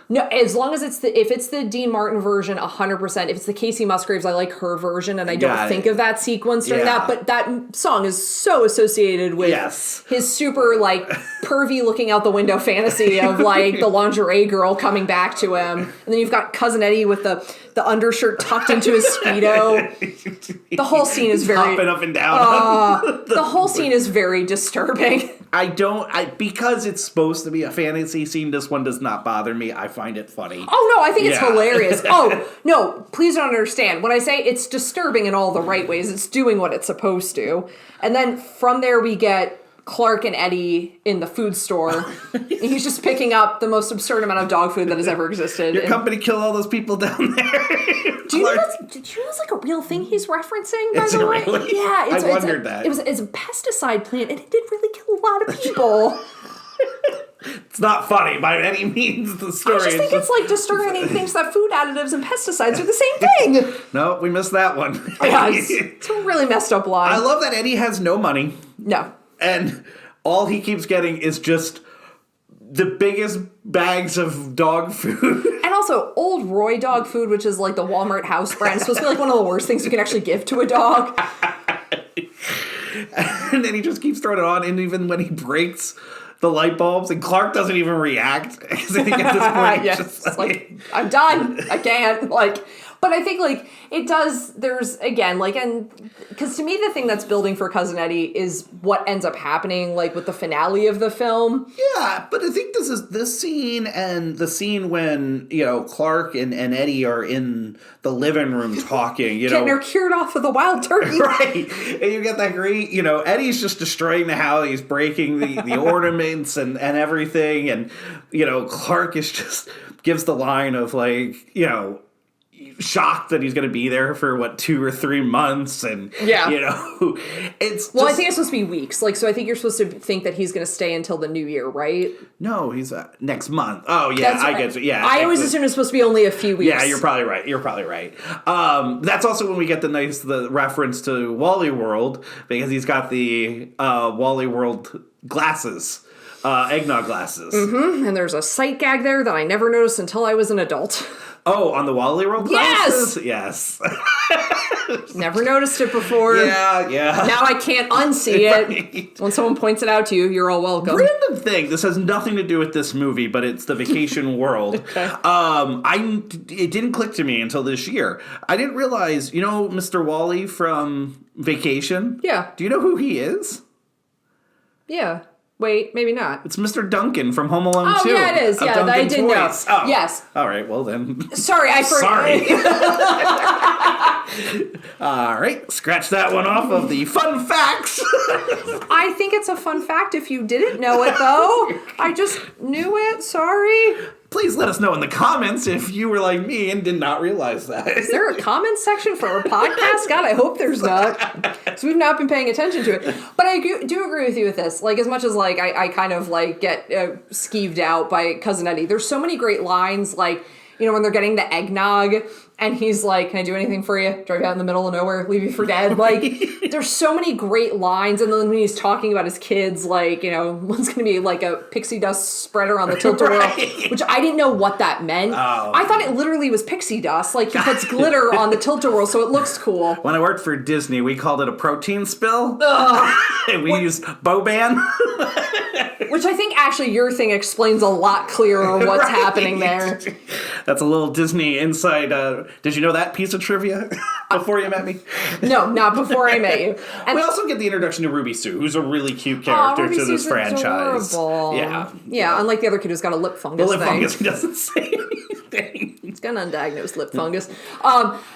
S1: No, as long as if it's the Dean Martin version, 100%. If it's the Casey Musgraves, I like her version, and I don't think of that sequence during that. But that song is so associated with his super like pervy looking out the window fantasy of like the lingerie girl coming back to him, and then you've got Cousin Eddie with the undershirt tucked into his Speedo. The whole scene is very
S2: hopping up and down.
S1: The whole scene is very disturbing.
S2: Because it's supposed to be a fantasy scene, this one does not bother me. I find it funny.
S1: Oh, no, I think it's hilarious. Oh, no, please don't understand. When I say it's disturbing in all the right ways, it's doing what it's supposed to. And then from there we get Clark and Eddie in the food store. And he's just picking up the most absurd amount of dog food that has ever existed.
S2: Your company killed all those people down there.
S1: Do you know that's like a real thing he's referencing, by the way?
S2: Really?
S1: Yeah.
S2: I wondered that.
S1: It's a pesticide plant, and it did really kill a lot of people.
S2: It's not funny by any means, the story.
S1: I just think it's like disturbing. He thinks that food additives and pesticides are the same thing.
S2: No, we missed that one.
S1: Yeah, it's a really messed up line.
S2: I love that Eddie has no money.
S1: No.
S2: And all he keeps getting is just the biggest bags of dog food.
S1: And also, Old Roy dog food, which is like the Walmart house brand, is supposed to be like one of the worst things you can actually give to a dog.
S2: And then he just keeps throwing it on, and even when he breaks the light bulbs, and Clark doesn't even react. Because I think at this point,
S1: it's like, I'm done. I can't. Like, but I think, like, it does, there's, again, like, and, because to me, the thing that's building for Cousin Eddie is what ends up happening, like, with the finale of the film.
S2: Yeah, but I think this scene and the scene when, Clark and Eddie are in the living room talking,
S1: Getting her cured off with a wild turkey.
S2: Right. And you get that great, Eddie's just destroying the house, he's breaking the ornaments and everything, and, Clark is just, gives the line of, like, shocked that he's going to be there for 2 or 3 months, and it's
S1: I think it's supposed to be weeks, like, so I think you're supposed to think that he's going to stay until the new year, right?
S2: No, he's next month. Oh yeah, I get it. Yeah,
S1: I always assume it's supposed to be only a few weeks.
S2: Yeah, you're probably right. That's also when we get the reference to Wally World, because he's got the Wally World glasses. Eggnog glasses.
S1: Mm-hmm. And there's a sight gag there that I never noticed until I was an adult.
S2: Oh, on the Wally World glasses? Yes!
S1: Never noticed it before.
S2: Yeah.
S1: Now I can't unsee it. When someone points it out to you, you're all welcome.
S2: Random thing. This has nothing to do with this movie, but it's the vacation world.
S1: Okay.
S2: It didn't click to me until this year. I didn't realize, Mr. Wally from Vacation?
S1: Yeah.
S2: Do you know who he is?
S1: Yeah. Wait, maybe not.
S2: It's Mr. Duncan from Home Alone 2.
S1: Oh, yeah, it is. Yeah, I did know.
S2: Oh.
S1: Yes.
S2: All right, well then.
S1: Sorry, I
S2: Sorry. All right, scratch that one off of the fun facts.
S1: I think it's a fun fact if you didn't know it, though. I just knew it. Sorry.
S2: Please let us know in the comments if you were like me and did not realize that.
S1: Is there a comment section for our podcast? God, I hope there's not. So we've not been paying attention to it. But I do agree with you with this. Like, as much as, like, I kind of, like, get skeeved out by Cousin Eddie, there's so many great lines, like, when they're getting the eggnog, and he's like, can I do anything for you? Drive you out in the middle of nowhere, leave you for dead. Like, there's so many great lines. And then when he's talking about his kids, like, one's going to be like a pixie dust spreader on the tilt-a-whirl,
S2: Right.
S1: which I didn't know what that meant.
S2: Oh.
S1: I thought it literally was pixie dust. Like, he puts glitter on the tilt-a-whirl so it looks cool.
S2: When I worked for Disney, we called it a protein spill. And we used Boban.
S1: Which I think actually your thing explains a lot clearer what's happening there.
S2: That's a little Disney inside. Did you know that piece of trivia before you met me?
S1: No, not before I met you. And
S2: we also get the introduction to Ruby Sue, who's a really cute character
S1: Ruby
S2: to this
S1: Sue's
S2: franchise.
S1: adorable. Yeah, unlike the other kid who's got a lip fungus
S2: The lip
S1: thing.
S2: fungus doesn't say anything.
S1: He's got an undiagnosed lip fungus.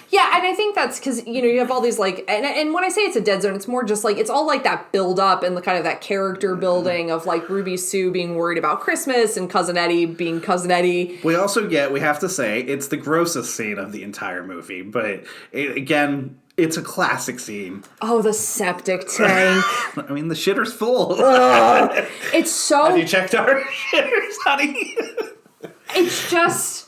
S1: Yeah, and I think that's because, you have all these, like, and when I say it's a dead zone, it's more just, like, it's all, like, that build-up and the kind of that character building of, like, Ruby Sue being worried about Christmas and Cousin Eddie being Cousin Eddie.
S2: We also get, we have to say, it's the grossest scene of the entire movie, but, again, it's a classic scene.
S1: Oh, the septic tank.
S2: I mean, the shitter's full.
S1: It's so...
S2: Have you checked our shitters, honey?
S1: It's just...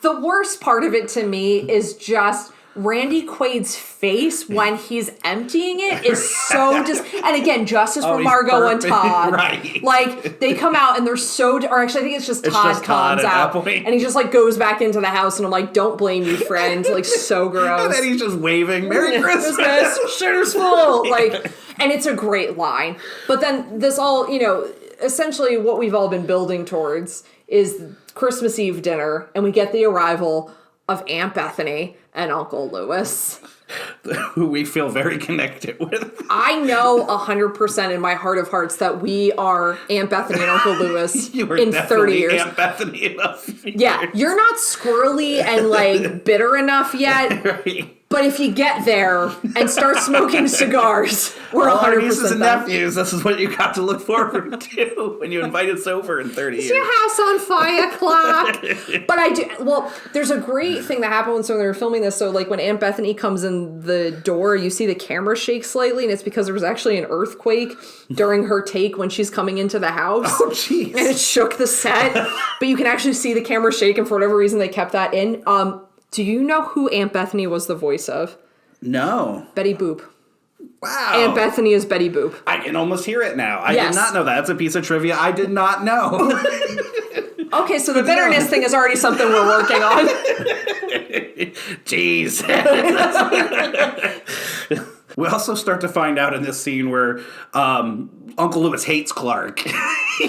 S1: the worst part of it to me is just Randy Quaid's face when he's emptying it is so and again, justice for Margot and Todd.
S2: Right.
S1: Like, they come out and they're so, or actually I think it's just Todd comes out and he just, like, goes back into the house and I'm like, don't blame you, friend. Like, so gross.
S2: And then he's just waving, Merry Christmas.
S1: Shitter's full. Like, and it's a great line. But then this all, essentially what we've all been building towards is Christmas Eve dinner, and we get the arrival of Aunt Bethany and Uncle Louis.
S2: Who we feel very connected with.
S1: I know 100% in my heart of hearts that we are Aunt Bethany and Uncle Louis in 30 years.
S2: Aunt Bethany enough.
S1: Yeah, you're not squirrely and, like, bitter enough yet.
S2: Right.
S1: But if you get there and start smoking cigars, we're 100%
S2: our nieces and
S1: done.
S2: nephews, this is what you got to look forward to when you invite us over in 30 years.
S1: Is your house on fire, Clark? But I do. Well, there's a great thing that happened when they were filming this. So, like, when Aunt Bethany comes in the door, you see the camera shake slightly, and it's because there was actually an earthquake during her take when she's coming into the house.
S2: Oh, jeez.
S1: And it shook the set. But you can actually see the camera shake, and for whatever reason, they kept that in. Do you know who Aunt Bethany was the voice of?
S2: No.
S1: Betty Boop.
S2: Wow.
S1: Aunt Bethany is Betty Boop.
S2: I can almost hear it now. I
S1: Yes.
S2: did not know that. That's a piece of trivia I did not know.
S1: Okay, so the bitterness thing is already something we're working on.
S2: Jeez. We also start to find out in this scene where Uncle Louis hates Clark. he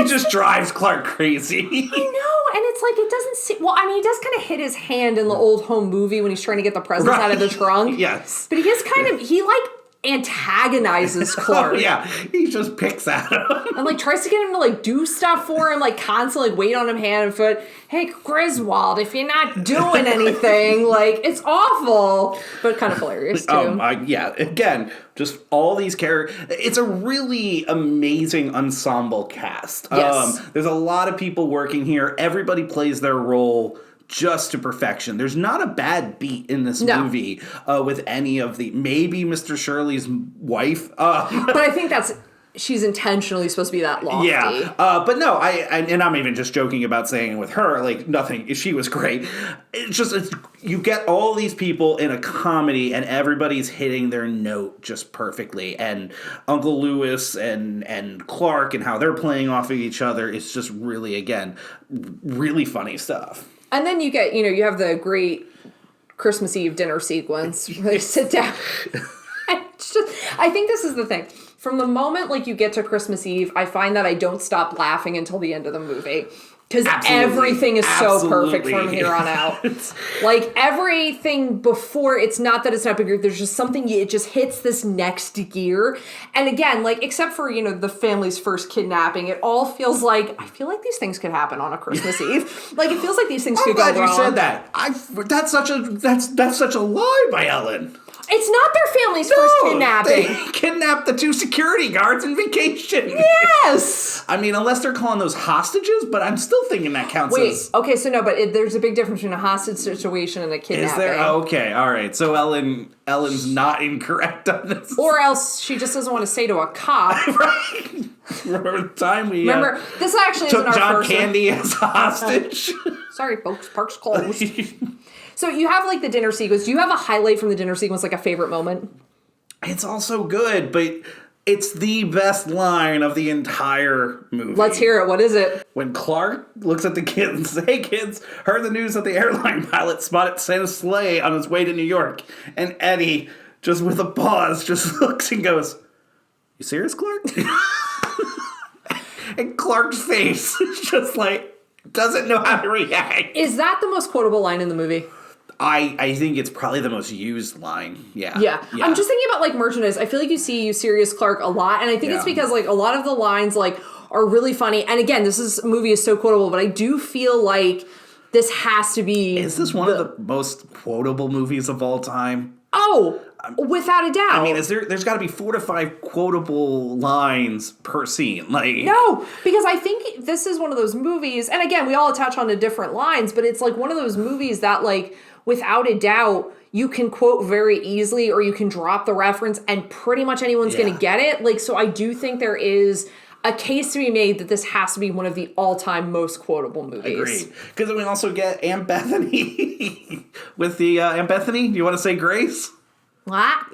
S2: just drives Clark crazy.
S1: I know, and it's like, it doesn't seem... Well, I mean, he does kind of hit his hand in the old home movie when he's trying to get the presents out of the trunk.
S2: Yes.
S1: But he is kind of... He, like, antagonizes Clark.
S2: Oh, yeah. He just picks at him.
S1: And, like, tries to get him to, like, do stuff for him, like, constantly, like, wait on him hand and foot. Hey, Griswold, if you're not doing anything, like, it's awful. But kind of hilarious, too.
S2: Yeah, again, just all these characters. It's a really amazing ensemble cast.
S1: Yes.
S2: There's a lot of people working here. Everybody plays their role just to perfection. There's not a bad beat in this movie with any of the... Maybe Mr. Shirley's wife.
S1: But I think that's... she's intentionally supposed to be that lofty.
S2: Yeah, but no, and I'm even just joking about saying with her, like, nothing, she was great. You get all these people in a comedy and everybody's hitting their note just perfectly. And Uncle Lewis and Clark and how they're playing off of each other is just really, again, really funny stuff.
S1: And then you get, you have the great Christmas Eve dinner sequence where they sit down. I think this is the thing. From the moment, like, you get to Christmas Eve, I find that I don't stop laughing until the end of the movie. Because everything is so perfect from here on out. Like, everything before, it's not that it's not big, there's just something, it just hits this next gear. And again, like, except for, the family's first kidnapping, it all feels like, I feel like these things could happen on a Christmas Eve. Like, it feels like these things could go wrong.
S2: I'm glad you said that. That's such a lie by Ellen.
S1: It's not their family's first kidnapping.
S2: They kidnapped the 2 security guards in Vacation.
S1: Yes!
S2: I mean, unless they're calling those hostages, but I'm still thinking that counts as...
S1: Okay, so no, but there's a big difference between a hostage situation and a kidnapping.
S2: Is there? Oh, okay, all right. So Ellen's not incorrect on this.
S1: Or else she just doesn't want to say to a cop.
S2: Right. Remember the time we
S1: Remember, this actually
S2: took
S1: isn't our
S2: John
S1: first
S2: Candy as a hostage?
S1: Sorry, folks, park's closed. So you have, like, the dinner sequence. Do you have a highlight from the dinner sequence, like a favorite moment?
S2: It's also good, but it's the best line of the entire movie.
S1: Let's hear it. What is it?
S2: When Clark looks at the kids and says, "Hey, kids, heard the news that the airline pilot spotted Santa's sleigh on his way to New York." And Eddie, just with a pause, just looks and goes, "You serious, Clark?" And Clark's face is just like, doesn't know how to react.
S1: Is that the most quotable line in the movie?
S2: I think it's probably the most used line. Yeah.
S1: I'm just thinking about, like, merchandise. I feel like you see "You Serious, Clark" a lot, and I think it's because, like, a lot of the lines, like, are really funny. And again, movie is so quotable, but I do feel like this has to be...
S2: Is this one of the most quotable movies of all time?
S1: Oh, without a doubt.
S2: I mean, there's got to be 4 to 5 quotable lines per scene. Like,
S1: no, because I think this is one of those movies, and again, we all attach on to different lines, but it's like one of those movies that, like, without a doubt, you can quote very easily, or you can drop the reference and pretty much anyone's going to get it. Like, so I do think there is a case to be made that this has to be one of the all-time most quotable movies.
S2: Agreed. Because we also get Aunt Bethany with the Aunt Bethany. Do you want to say Grace?
S1: What?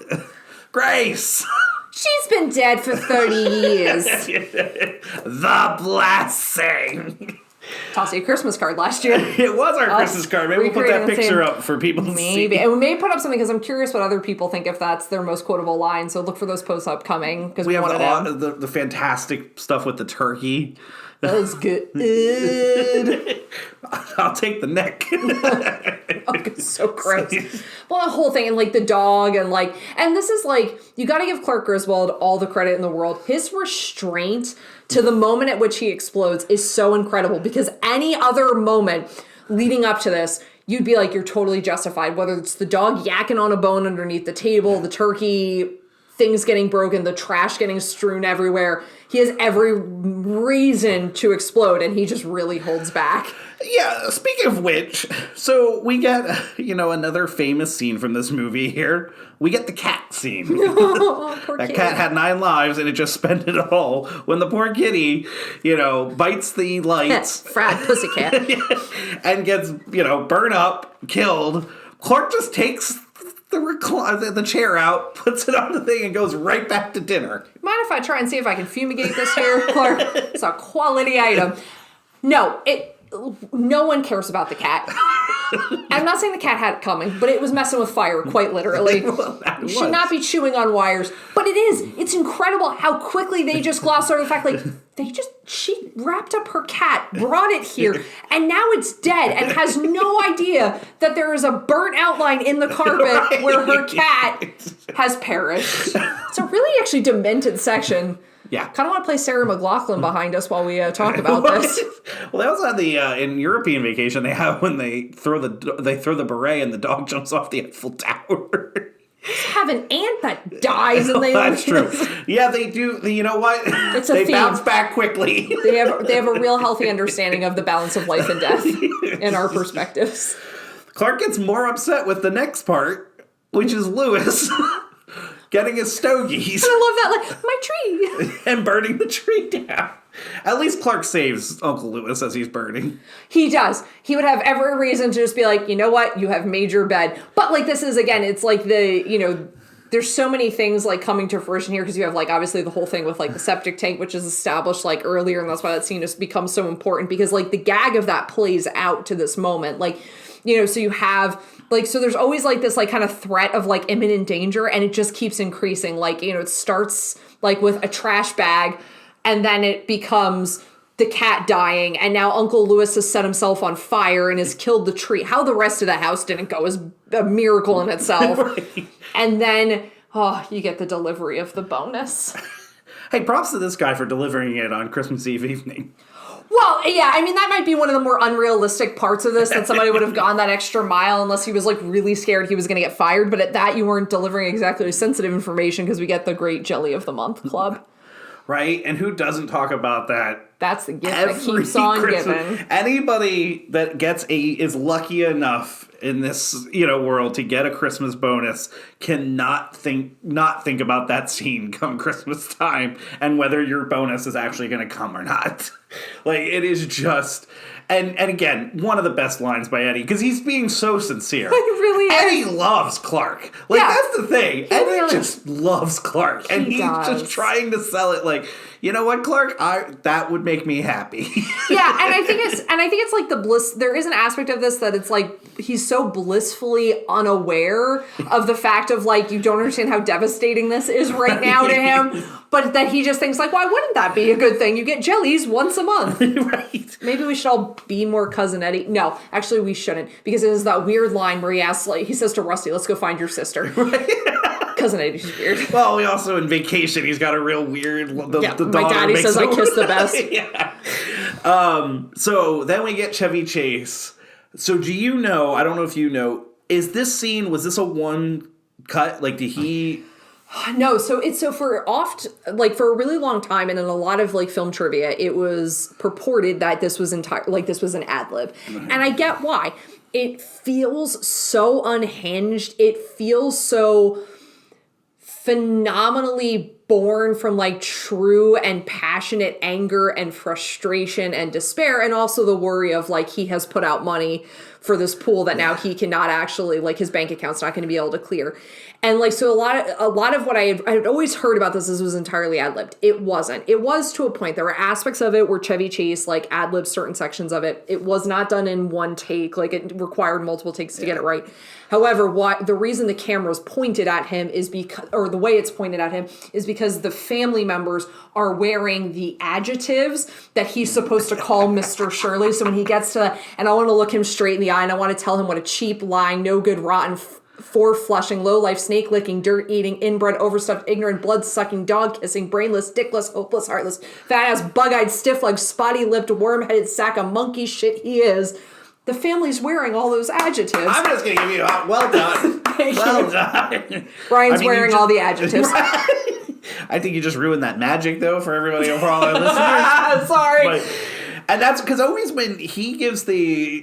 S2: Grace!
S1: She's been dead for 30 years.
S2: The blessing.
S1: Tossed you a Christmas card last year.
S2: It was our Christmas card. Maybe we'll put that picture up for people to see.
S1: Maybe. And we may put up something because I'm curious what other people think if that's their most quotable line. So look for those posts upcoming because we want to know.
S2: The fantastic stuff with the turkey.
S1: That was good.
S2: I'll take the neck.
S1: Oh, it's so gross. Well, the whole thing, and, like, the dog, and, like, and this is, like, you got to give Clark Griswold all the credit in the world. His restraint to the moment at which he explodes is so incredible, because any other moment leading up to this, you'd be like, you're totally justified. Whether it's the dog yakking on a bone underneath the table, the turkey, things getting broken, the trash getting strewn everywhere. He has every reason to explode, and he just really holds back.
S2: Yeah, speaking of which, so we get, another famous scene from this movie here. We get the cat scene. That cat had 9 lives, and it just spent it all. When the poor kitty, bites the lights.
S1: Frad pussycat.
S2: And gets, burned up, killed. Clark just takes the chair out, puts it on the thing, and goes right back to dinner.
S1: Mind if I try and see if I can fumigate this here, Clark? It's a quality item. No one cares about the cat. I'm not saying the cat had it coming, but it was messing with fire, quite literally. You should not be chewing on wires. But it is. It's incredible how quickly they just gloss over the fact, like, she wrapped up her cat, brought it here, and now it's dead and has no idea that there is a burnt outline in the carpet where her cat has perished. It's a really actually demented section.
S2: Yeah.
S1: Kind of want to play Sarah McLachlan behind us while we talk about this.
S2: Well, they also had in European Vacation, they have when they throw the beret and the dog jumps off the Eiffel Tower.
S1: Have an ant that dies and they...
S2: That's true. Yeah, they do. You know what?
S1: It's a
S2: they
S1: theme.
S2: Bounce back quickly.
S1: They have a real healthy understanding of the balance of life and death in our perspectives.
S2: Clark gets more upset with the next part, which is Lewis getting his stogies.
S1: I love that. Like, my tree.
S2: and burning the tree down. At least Clark saves Uncle Louis as he's burning.
S1: He does. He would have every reason to just be like, you know what? You have made your bed. But, like, this is, again, it's like there's so many things, like, coming to fruition here because you have, like, obviously the whole thing with, like, the septic tank, which is established, like, earlier, and that's why that scene has become so important because, like, the gag of that plays out to this moment. Like, so you have, like, so there's always, like, this, like, kind of threat of, like, imminent danger, and it just keeps increasing. Like, it starts, like, with a trash bag, and then it becomes the cat dying, and now Uncle Louis has set himself on fire and has killed the tree. How the rest of the house didn't go is a miracle in itself. Right. And then, you get the delivery of the bonus.
S2: Hey, props to this guy for delivering it on Christmas Eve evening.
S1: Well, yeah, I mean, that might be one of the more unrealistic parts of this, that somebody would have gone that extra mile unless he was, like, really scared he was going to get fired. But at that, you weren't delivering exactly sensitive information because we get the great Jelly of the Month club. Right?
S2: And who doesn't talk about that?
S1: That's the gift that keeps on giving.
S2: Anybody that is lucky enough in this, world to get a Christmas bonus cannot not think about that scene come Christmas time and whether your bonus is actually going to come or not. Like, it is just... And again, one of the best lines by Eddie, because he's being so sincere.
S1: He really is.
S2: Eddie loves Clark. Like, that's the thing. Eddie
S1: really
S2: just loves Clark. And he's just trying to sell it like, you know what, Clark? That would make me happy.
S1: Yeah, and I think it's like the bliss. There is an aspect of this that it's like he's so blissfully unaware of the fact of, like, you don't understand how devastating this is right now to him, but that he just thinks, like, why wouldn't that be a good thing? You get jellies once a month.
S2: Right.
S1: Maybe we should all be more Cousin Eddie. No, actually we shouldn't, because it is that weird line where he says to Rusty, let's go find your sister. Right. Cousin Eddie's weird.
S2: Well, we also in Vacation, he's got a real weird... The
S1: my daddy says I kiss the best.
S2: Yeah. So then we get Chevy Chase. So do you know, I don't know if you know, was this a one cut? Like, did he...
S1: No, so for a really long time, and in a lot of, like, film trivia, it was purported that this was an ad lib. Mm-hmm. And I get why. It feels so unhinged. It feels so phenomenally born from, like, true and passionate anger and frustration and despair, and also the worry of, like, he has put out money for this pool that now he cannot actually, like, his bank account's not going to be able to clear. And, like, so a lot of what I had always heard about this was entirely ad-libbed. It wasn't. It was to a point. There were aspects of it where Chevy Chase, like, ad-libbed certain sections of it. It was not done in one take. Like, it required multiple takes to get it right. However, the reason the camera's pointed at him is because, or the way it's pointed at him, is because the family members are wearing the adjectives that he's supposed to call Mr. Shirley. So when he gets to, and I want to look him straight in the eye, and I want to tell him what a cheap, lying, no good, rotten, four-flushing, low-life, snake-licking, dirt-eating, inbred, overstuffed, ignorant, blood-sucking, dog-kissing, brainless, dickless, hopeless, heartless, fat-ass, bug-eyed, stiff-legged, spotty-lipped, worm-headed sack of monkey shit he is. The family's wearing all those adjectives.
S2: I'm just going to give you a well done. Well done.
S1: Ryan's wearing all the adjectives.
S2: I think you just ruined that magic, though, for everybody for all our listeners.
S1: Sorry.
S2: And that's because always when he gives the,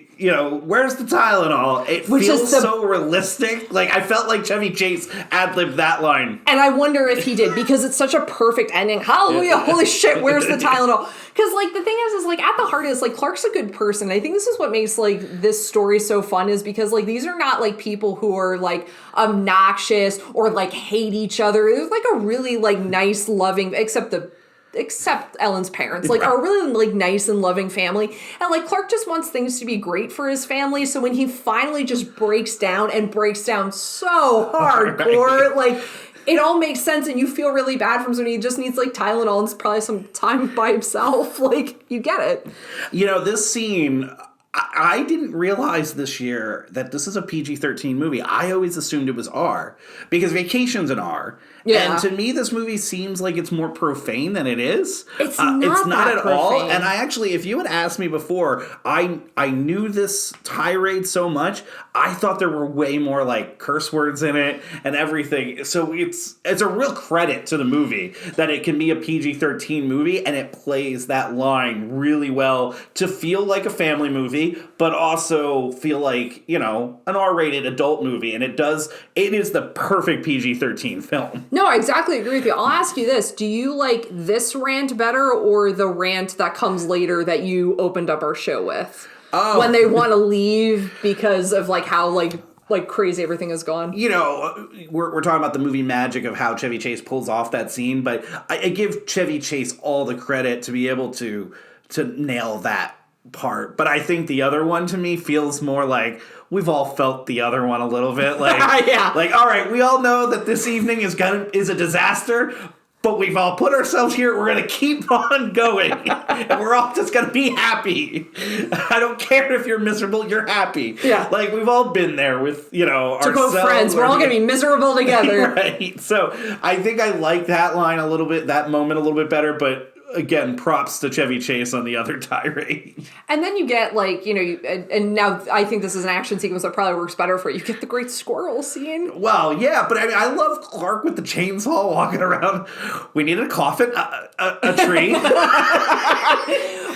S2: where's the Tylenol, it feels so realistic. Like, I felt like Chevy Chase ad-libbed that line.
S1: And I wonder if he did, because it's such a perfect ending. Hallelujah, holy shit, where's the Tylenol? Because, like, the thing is, like, at the heart is, like, Clark's a good person. I think this is what makes, like, this story so fun, is because, like, these are not, like, people who are, like, obnoxious or, like, hate each other. There's, like, a really, like, nice, loving, except Ellen's parents, like, are really, like, nice and loving family. And, like, Clark just wants things to be great for his family. So when he finally just breaks down so hardcore, like, it all makes sense, and you feel really bad for him. So he just needs, like, Tylenol and probably some time by himself. Like, you get it.
S2: This scene, I didn't realize this year that this is a PG-13 movie. I always assumed it was R, because Vacation's an R. Yeah. And to me, this movie seems like it's more profane than it is.
S1: It's not
S2: at
S1: profane.
S2: all. And I actually, if you had asked me before, I knew this tirade so much, I thought there were way more, like, curse words in it and everything. So it's a real credit to the movie that it can be a PG-13 movie, and it plays that line really well to feel like a family movie, but also feel like, an R-rated adult movie. And it is the perfect PG-13 film.
S1: No, I exactly agree with you. I'll ask you this. Do you like this rant better or the rant that comes later that you opened up our show with? Oh. When they want to leave because of like how like crazy everything has gone.
S2: You know, we're talking about the movie magic of how Chevy Chase pulls off that scene, but I give Chevy Chase all the credit to be able to nail that part. But I think the other one to me feels more like we've all felt the other one a little bit. Like,
S1: yeah.
S2: Like, all right, we all know that this evening is a disaster, but we've all put ourselves here. We're going to keep on going. And we're all just going to be happy. I don't care if you're miserable. You're happy.
S1: Yeah.
S2: Like, we've all been there with, ourselves.
S1: Friends. We're all going to be miserable together.
S2: Right. So I think I like that line a little bit, that moment a little bit better. But again, props to Chevy Chase on the other tirade.
S1: And then you get, and now I think this is an action sequence that probably works better for you. You get the great squirrel scene.
S2: Well, yeah, but I love Clark with the chainsaw walking around. We needed a coffin, a tree.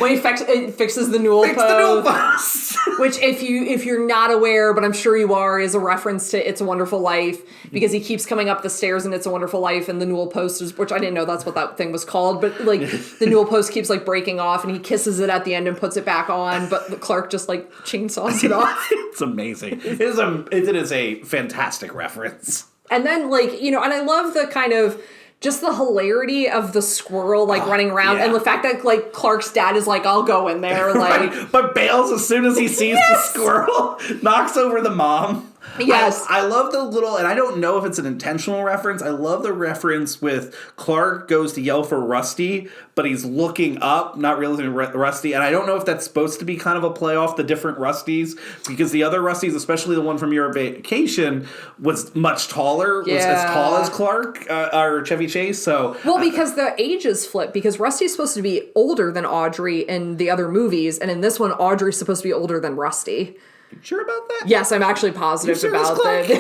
S1: When he fixes the newel post. Which, if you're not aware, but I'm sure you are, is a reference to It's a Wonderful Life, because he keeps coming up the stairs in It's a Wonderful Life, and the newel post is, which I didn't know that's what that thing was called, but the newel post keeps breaking off, and he kisses it at the end and puts it back on, but Clark just chainsaws it off.
S2: It's amazing. It is a fantastic reference.
S1: And then and I love the kind of just the hilarity of the squirrel running around, and the fact that Clark's dad is I'll go in there,
S2: right. But bails as soon as he sees the squirrel, knocks over the mom.
S1: Yes.
S2: I love the little, and I don't know if it's an intentional reference, I love the reference with Clark goes to yell for Rusty, but he's looking up, not realizing Rusty, and I don't know if that's supposed to be kind of a play off the different Rusties, because the other Rusties, especially the one from Your Vacation, was much taller, was as tall as Clark, or Chevy Chase, so...
S1: Well, because the ages flip, because Rusty's supposed to be older than Audrey in the other movies, and in this one, Audrey's supposed to be older than Rusty.
S2: Sure about that?
S1: Yes, I'm actually positive about that.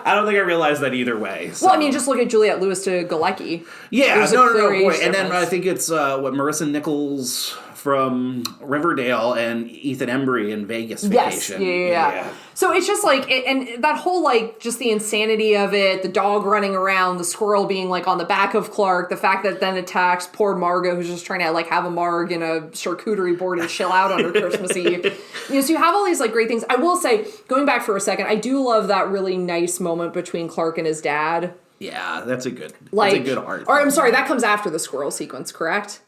S2: I don't think I realized that either way. So.
S1: Well, I mean, just look at Juliette Lewis to Galecki.
S2: Yeah, no, boy. And then I think it's Marissa Nichols from Riverdale and Ethan Embry in Vegas Vacation.
S1: Yes, yeah. So it's just and that whole just the insanity of it, the dog running around, the squirrel being on the back of Clark, the fact that then attacks poor Margot, who's just trying to have a marg and a charcuterie board and chill out on her Christmas Eve. So you have all these great things. I will say, going back for a second, I do love that really nice moment between Clark and his dad.
S2: Yeah, that's a good art.
S1: Or I'm sorry, that comes after the squirrel sequence, correct?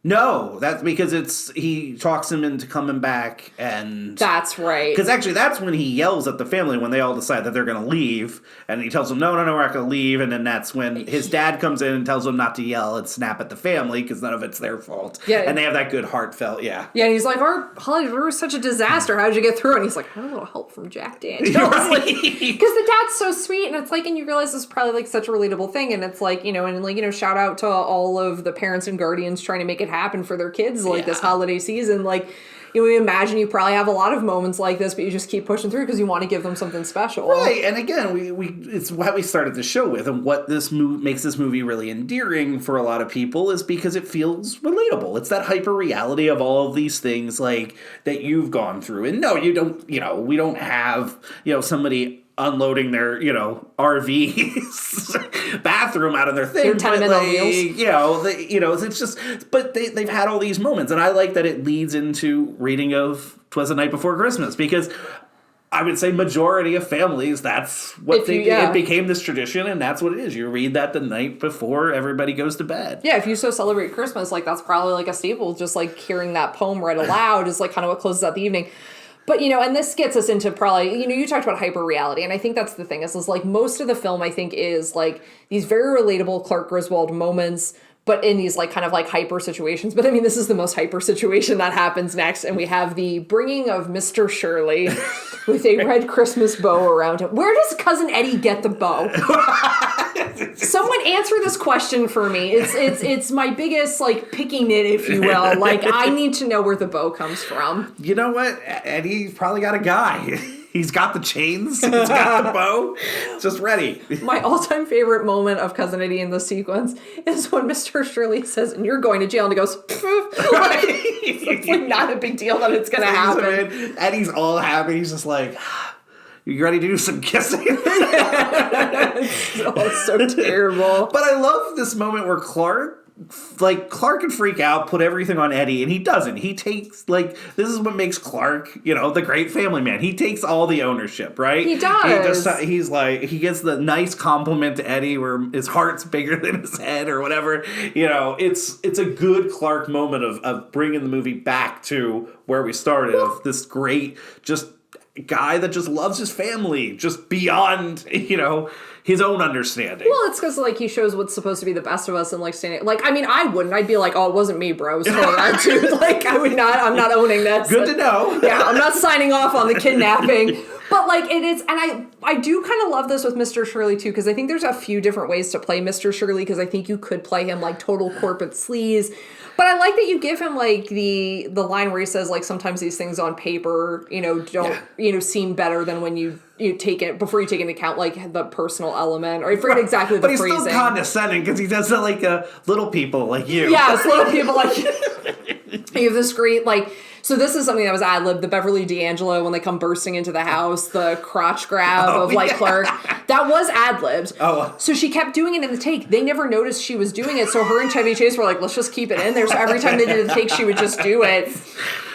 S2: No, that's because he talks him into coming back, and...
S1: That's right.
S2: Because actually, that's when he yells at the family when they all decide that they're going to leave, and he tells them, no, we're not going to leave, and then that's when his dad comes in and tells them not to yell and snap at the family, because none of it's their fault. Yeah. And they have that good heartfelt, Yeah,
S1: and he's like, our holiday was such a disaster, how did you get through? And he's like, I had a little help from Jack Daniels. Because the dad's so sweet, and it's and you realize this is probably such a relatable thing, and it's shout out to all of the parents and guardians trying to make it happen for their kids this holiday season. We imagine you probably have a lot of moments like this, but you just keep pushing through because you want to give them something special.
S2: Right, and again, we it's what we started the show with, and what this makes this movie really endearing for a lot of people is because it feels relatable. It's that hyper reality of all of these things that you've gone through. And no, you don't. We don't have somebody unloading their, RV's bathroom out of their thing.
S1: Their tenement on wheels.
S2: It's just, but they've had all these moments, and I like that it leads into reading of 'Twas the Night Before Christmas, because I would say majority of families, that's what it became this tradition, and that's what it is. You read that the night before everybody goes to bed.
S1: Yeah, if you so celebrate Christmas, that's probably a staple, just hearing that poem read aloud is kind of what closes out the evening. But, and this gets us into probably, you talked about hyper-reality, and I think that's the thing, is most of the film, I think, is, these very relatable Clark Griswold moments, but in these, kind of hyper situations. But, I mean, this is the most hyper situation that happens next, and we have the bringing of Mr. Shirley with a red Christmas bow around him. Where does Cousin Eddie get the bow? Someone answer this question for me. It's my biggest picky nit, if you will. I need to know where the bow comes from.
S2: You know what? Eddie's probably got a guy. He's got the chains. He's got the bow. Just ready.
S1: My all-time favorite moment of Cousin Eddie in this sequence is when Mr. Shirley says, "And you're going to jail," and he goes, it's not a big deal that it's going to happen.
S2: Eddie's all happy. He's just You ready to do some kissing?
S1: It's so terrible.
S2: But I love this moment where Clark can freak out, put everything on Eddie, and he doesn't. He takes, this is what makes Clark, the great family man. He takes all the ownership, right?
S1: He does.
S2: He gets the nice compliment to Eddie where his heart's bigger than his head or whatever. It's a good Clark moment of bringing the movie back to where we started, of this great, just guy that just loves his family, just beyond, his own understanding.
S1: Well, it's because, he shows what's supposed to be the best of us and, standing... I wouldn't. I'd be like, oh, it wasn't me, bro. It was totally that dude. I would not... I'm not owning that.
S2: Good to know.
S1: Yeah, I'm not signing off on the kidnapping. But, it is... And I do kind of love this with Mr. Shirley, too, because I think there's a few different ways to play Mr. Shirley, because I think you could play him, total corporate sleaze. But I like that you give him, the line where he says, sometimes these things on paper, don't, seem better than when you take it, before you take into account, the personal element. Or I forget exactly the phrasing. But he's
S2: still condescending, because he does it little people like you.
S1: Yeah, it's little people like you. You have this great, so this is something that was ad-libbed, the Beverly D'Angelo, when they come bursting into the house, the crotch grab of, Clark. That was ad-libbed.
S2: Oh.
S1: So she kept doing it in the take. They never noticed she was doing it, so her and Chevy Chase were like, let's just keep it in there. So every time they did a take, she would just do it.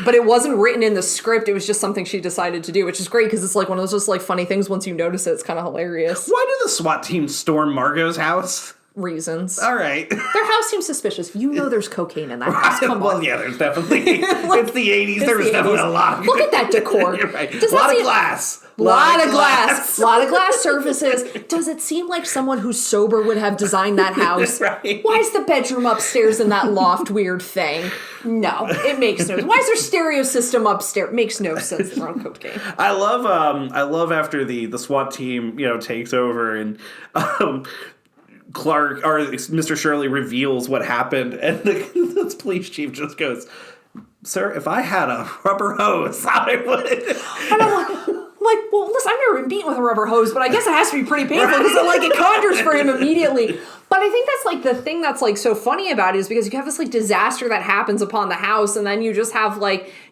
S1: But it wasn't written in the script. It was just something she decided to do, which is great, because it's, one of those just, funny things. Once you notice it, it's kind of hilarious.
S2: Why did the SWAT team storm Margot's house?
S1: Reasons.
S2: All right.
S1: Their house seems suspicious. There's cocaine in that house. Come on.
S2: Yeah, there's definitely. It's the 80s. There was definitely a lot.
S1: Look at that decor.
S2: You're right. A lot of glass.
S1: Lot of glass. Lot of glass surfaces. Does it seem like someone who's sober would have designed that house?
S2: Right.
S1: Why is the bedroom upstairs in that loft weird thing? No, it makes no sense. Why is there stereo system upstairs? Makes no sense. They're on cocaine.
S2: I love after the SWAT team, takes over and Clark or Mr. Shirley reveals what happened, and the police chief just goes, "Sir, if I had a rubber hose, I would."
S1: And I'm like, well, listen, I've never been beaten with a rubber hose, but I guess it has to be pretty painful because it conjures for him immediately. But I think that's the thing that's so funny about it is because you have this disaster that happens upon the house, and then you just have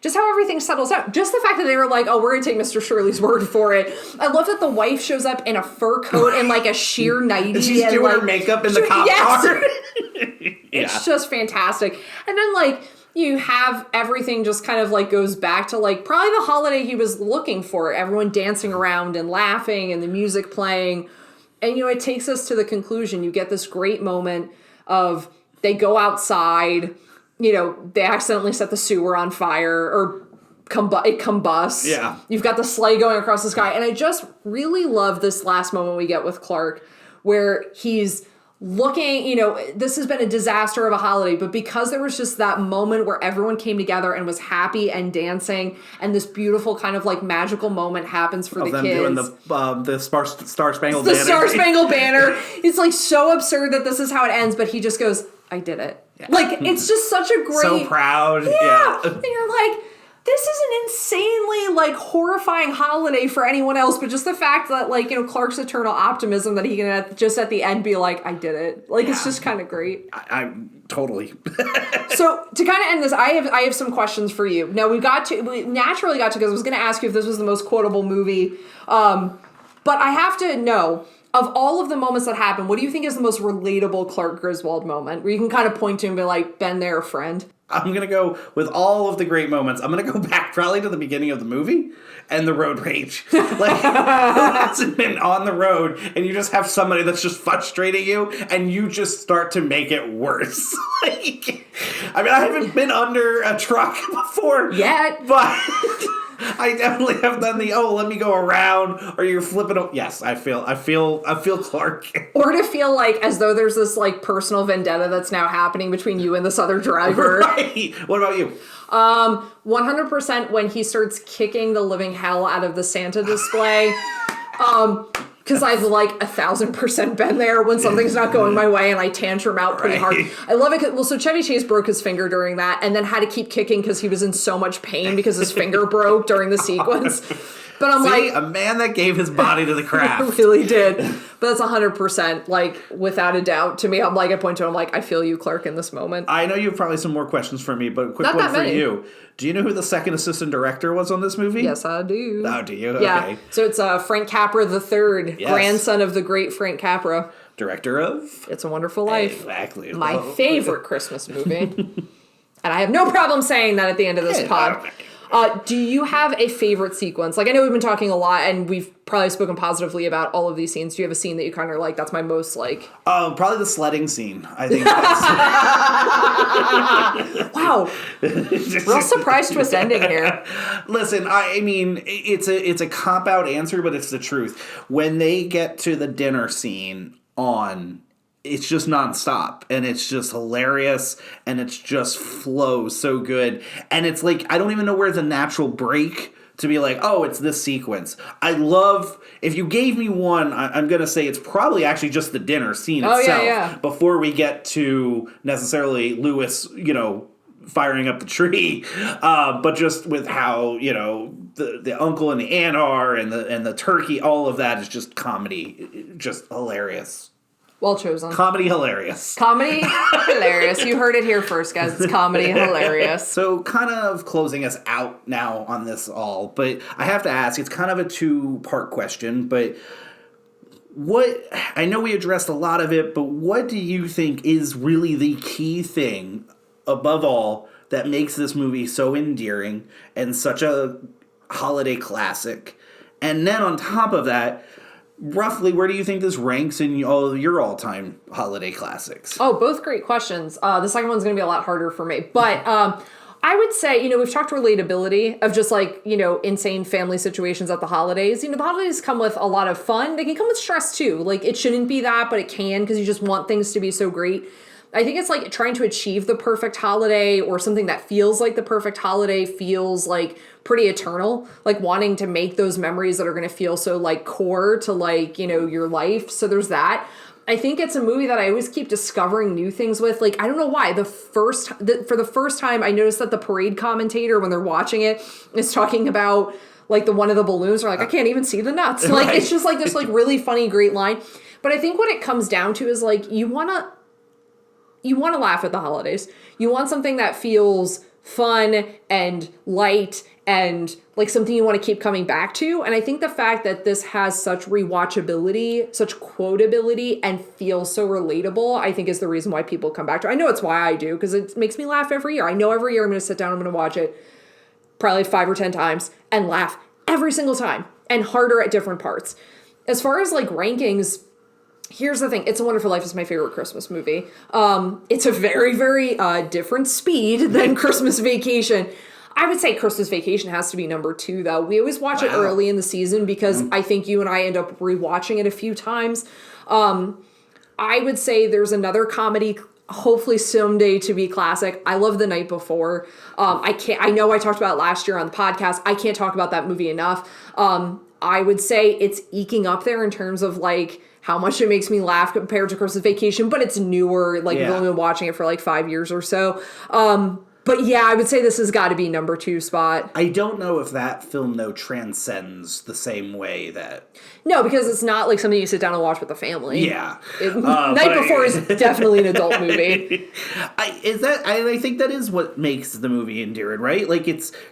S1: just how everything settles out. Just the fact that they were oh, we're gonna take Mr. Shirley's word for it. I love that the wife shows up in a fur coat and a sheer nightie.
S2: And she's doing her makeup in the cop car.
S1: It's just fantastic. And then you have everything just kind of goes back to probably the holiday he was looking for. Everyone dancing around and laughing and the music playing. And, it takes us to the conclusion. You get this great moment of they go outside, they accidentally set the sewer on fire or it combusts.
S2: Yeah.
S1: You've got the sleigh going across the sky. And I just really love this last moment we get with Clark where he's looking, this has been a disaster of a holiday, but because there was just that moment where everyone came together and was happy and dancing, and this beautiful kind of magical moment happens for the
S2: them
S1: kids.
S2: Doing the Star Spangled
S1: the
S2: Banner.
S1: Star Spangled Banner. It's so absurd that this is how it ends, but he just goes, "I did it." Yeah. It's just such a great.
S2: So proud.
S1: Yeah. And you're this is an insanely horrifying holiday for anyone else, but just the fact that Clark's eternal optimism that he can just at the end be "I did it." It's just kind of great.
S2: I totally.
S1: So to kind of end this, I have some questions for you. Now we naturally got to because I was going to ask you if this was the most quotable movie, but I have to know. Of all of the moments that happen, what do you think is the most relatable Clark Griswold moment where you can kind of point to and be been there, friend?
S2: I'm going to go with all of the great moments. I'm going to go back probably to the beginning of the movie and the road rage. Who hasn't been on the road and you just have somebody that's just frustrating you and you just start to make it worse. I haven't been under a truck before.
S1: Yet.
S2: But I definitely have done let me go around, or you're flipping. Yes, I feel Clark.
S1: Or to feel as though there's this personal vendetta that's now happening between you and this other driver.
S2: Right. What about you?
S1: 100% when he starts kicking the living hell out of the Santa display. Because I've 1,000% been there when something's not going my way and I tantrum out pretty hard. I love it. So Chevy Chase broke his finger during that and then had to keep kicking because he was in so much pain because his finger broke during the sequence. But I'm
S2: See, a man that gave his body to the craft.
S1: really did. But that's 100%, like, without a doubt. To me, I'm like, I point to him, like, I feel you, Clark, in this moment.
S2: I know you have probably some more questions for me, but a quick
S1: Not
S2: one
S1: that
S2: for
S1: many.
S2: you. Do you know who the second assistant director was on this movie?
S1: Yes, I do.
S2: Oh, do you?
S1: Yeah.
S2: Okay.
S1: So it's Frank Capra III,
S2: Yes.
S1: grandson of the great Frank Capra.
S2: Director of?
S1: It's a Wonderful Life.
S2: Exactly.
S1: My favorite Christmas movie. And I have no problem saying that at the end of this pod. Do you have a favorite sequence? Like, I know we've been talking a lot, and we've probably spoken positively about all of these scenes. Do you have a scene that you kind of like, that's my most, like...
S2: Probably the sledding scene. I think that's...
S1: Wow. Real surprise twist ending here.
S2: Listen, I mean, it's a cop-out answer, but it's the truth. When they get to the dinner scene it's just nonstop, and it's just hilarious, and it's just flows so good. And it's like, I don't even know where the natural break to be like, oh, it's this sequence. I love, if you gave me one, I'm going to say it's probably actually just the dinner scene itself. Before we get to necessarily Louis, firing up the tree, but just with how, the uncle and the aunt are, and the turkey, all of that is just comedy, just hilarious.
S1: Well chosen.
S2: Comedy hilarious.
S1: Comedy hilarious. You heard it here first, guys. It's comedy hilarious.
S2: So kind of closing us out now on this all, but I have to ask, it's kind of a two-part question, but I know we addressed a lot of it, but what do you think is really the key thing, above all, that makes this movie so endearing and such a holiday classic? And then on top of that, roughly, where do you think this ranks in all of your all-time holiday classics?
S1: Oh, both great questions. The second one's going to be a lot harder for me. But I would say, we've talked relatability of just like, insane family situations at the holidays. The holidays come with a lot of fun. They can come with stress too. Like, it shouldn't be that, but it can, because you just want things to be so great. I think it's like trying to achieve the perfect holiday, or something that feels like the perfect holiday feels like pretty eternal, like wanting to make those memories that are going to feel so like core to like, your life. So there's that. I think it's a movie that I always keep discovering new things with. Like, I don't know why. For the first time, I noticed that the parade commentator, when they're watching it, is talking about like the one of the balloons, are like, I can't even see the nuts. Like, right. It's just like this like really funny, great line. But I think what it comes down to is like, you want to laugh at the holidays. You want something that feels fun and light and like something you want to keep coming back to. And I think the fact that this has such rewatchability, such quotability, and feels so relatable, I think is the reason why people come back to it. I know it's why I do, because it makes me laugh every year. I know every year I'm going to sit down, I'm going to watch it probably 5 or 10 times and laugh every single time, and harder at different parts. As far as like rankings, here's the thing. It's a Wonderful Life is my favorite Christmas movie. It's a very, very different speed than Christmas Vacation. I would say Christmas Vacation has to be number 2, though. We always watch it early in the season because I think you and I end up rewatching it a few times. I would say there's another comedy, hopefully someday to be classic. I love The Night Before. I know I talked about it last year on the podcast. I can't talk about that movie enough. I would say it's eking up there in terms of like how much it makes me laugh compared to Christmas Vacation, but it's newer. Like, we've only been watching it for like 5 years or so. But yeah, I would say this has got to be number 2 spot.
S2: I don't know if that film, though, transcends the same way that...
S1: No, because it's not like something you sit down and watch with the family.
S2: Yeah.
S1: Night Before is definitely an adult movie.
S2: I think that is what makes the movie endearing, right? Like,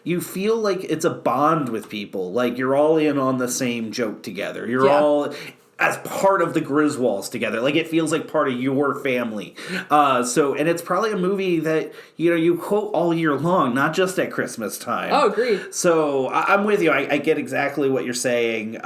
S2: you feel like it's a bond with people. Like, you're all in on the same joke together. You're all as part of the Griswolds together. Like, it feels like part of your family. And it's probably a movie that, you quote all year long, not just at Christmas time.
S1: Oh, agreed.
S2: So I'm with you. I get exactly what you're saying.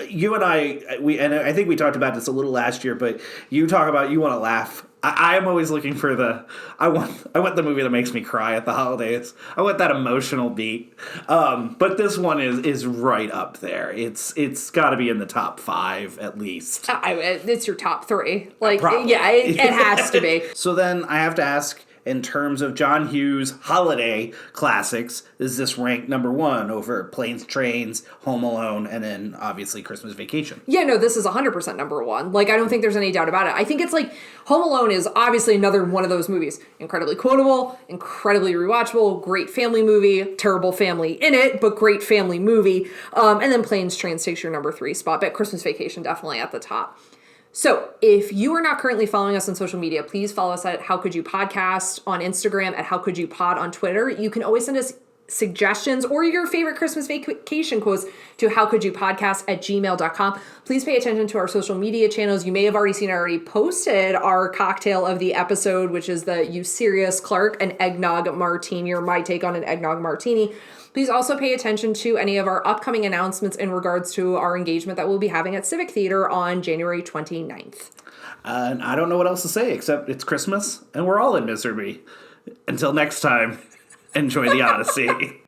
S2: You and I think we talked about this a little last year, but you talk about you want to laugh. I am always looking for I want the movie that makes me cry at the holidays. I want that emotional beat. But this one is right up there. It's got to be in the top 5 at least.
S1: It's your top 3. Like, probably. Yeah, it has to be.
S2: So then I have to ask, in terms of John Hughes holiday classics, is this ranked number one over Planes, Trains, Home Alone, and then obviously Christmas Vacation?
S1: Yeah, no, this is 100% number one. Like, I don't think there's any doubt about it. I think it's like Home Alone is obviously another one of those movies. Incredibly quotable, incredibly rewatchable, great family movie, terrible family in it, but great family movie. And then Planes, Trains takes your number 3 spot, but Christmas Vacation definitely at the top. So if you are not currently following us on social media, please follow us at How Could You Podcast on Instagram, at How Could You Pod on Twitter. You can always send us suggestions or your favorite Christmas vacation quotes to howcouldyoupodcast@gmail.com. Please pay attention to our social media channels. You may have already seen, I already posted our cocktail of the episode, which is the You Serious Clark, an eggnog martini, or my take on an eggnog martini. Please also pay attention to any of our upcoming announcements in regards to our engagement that we'll be having at Civic Theater on January 29th.
S2: And I don't know what else to say except it's Christmas and we're all in misery. Until next time, enjoy the Odyssey.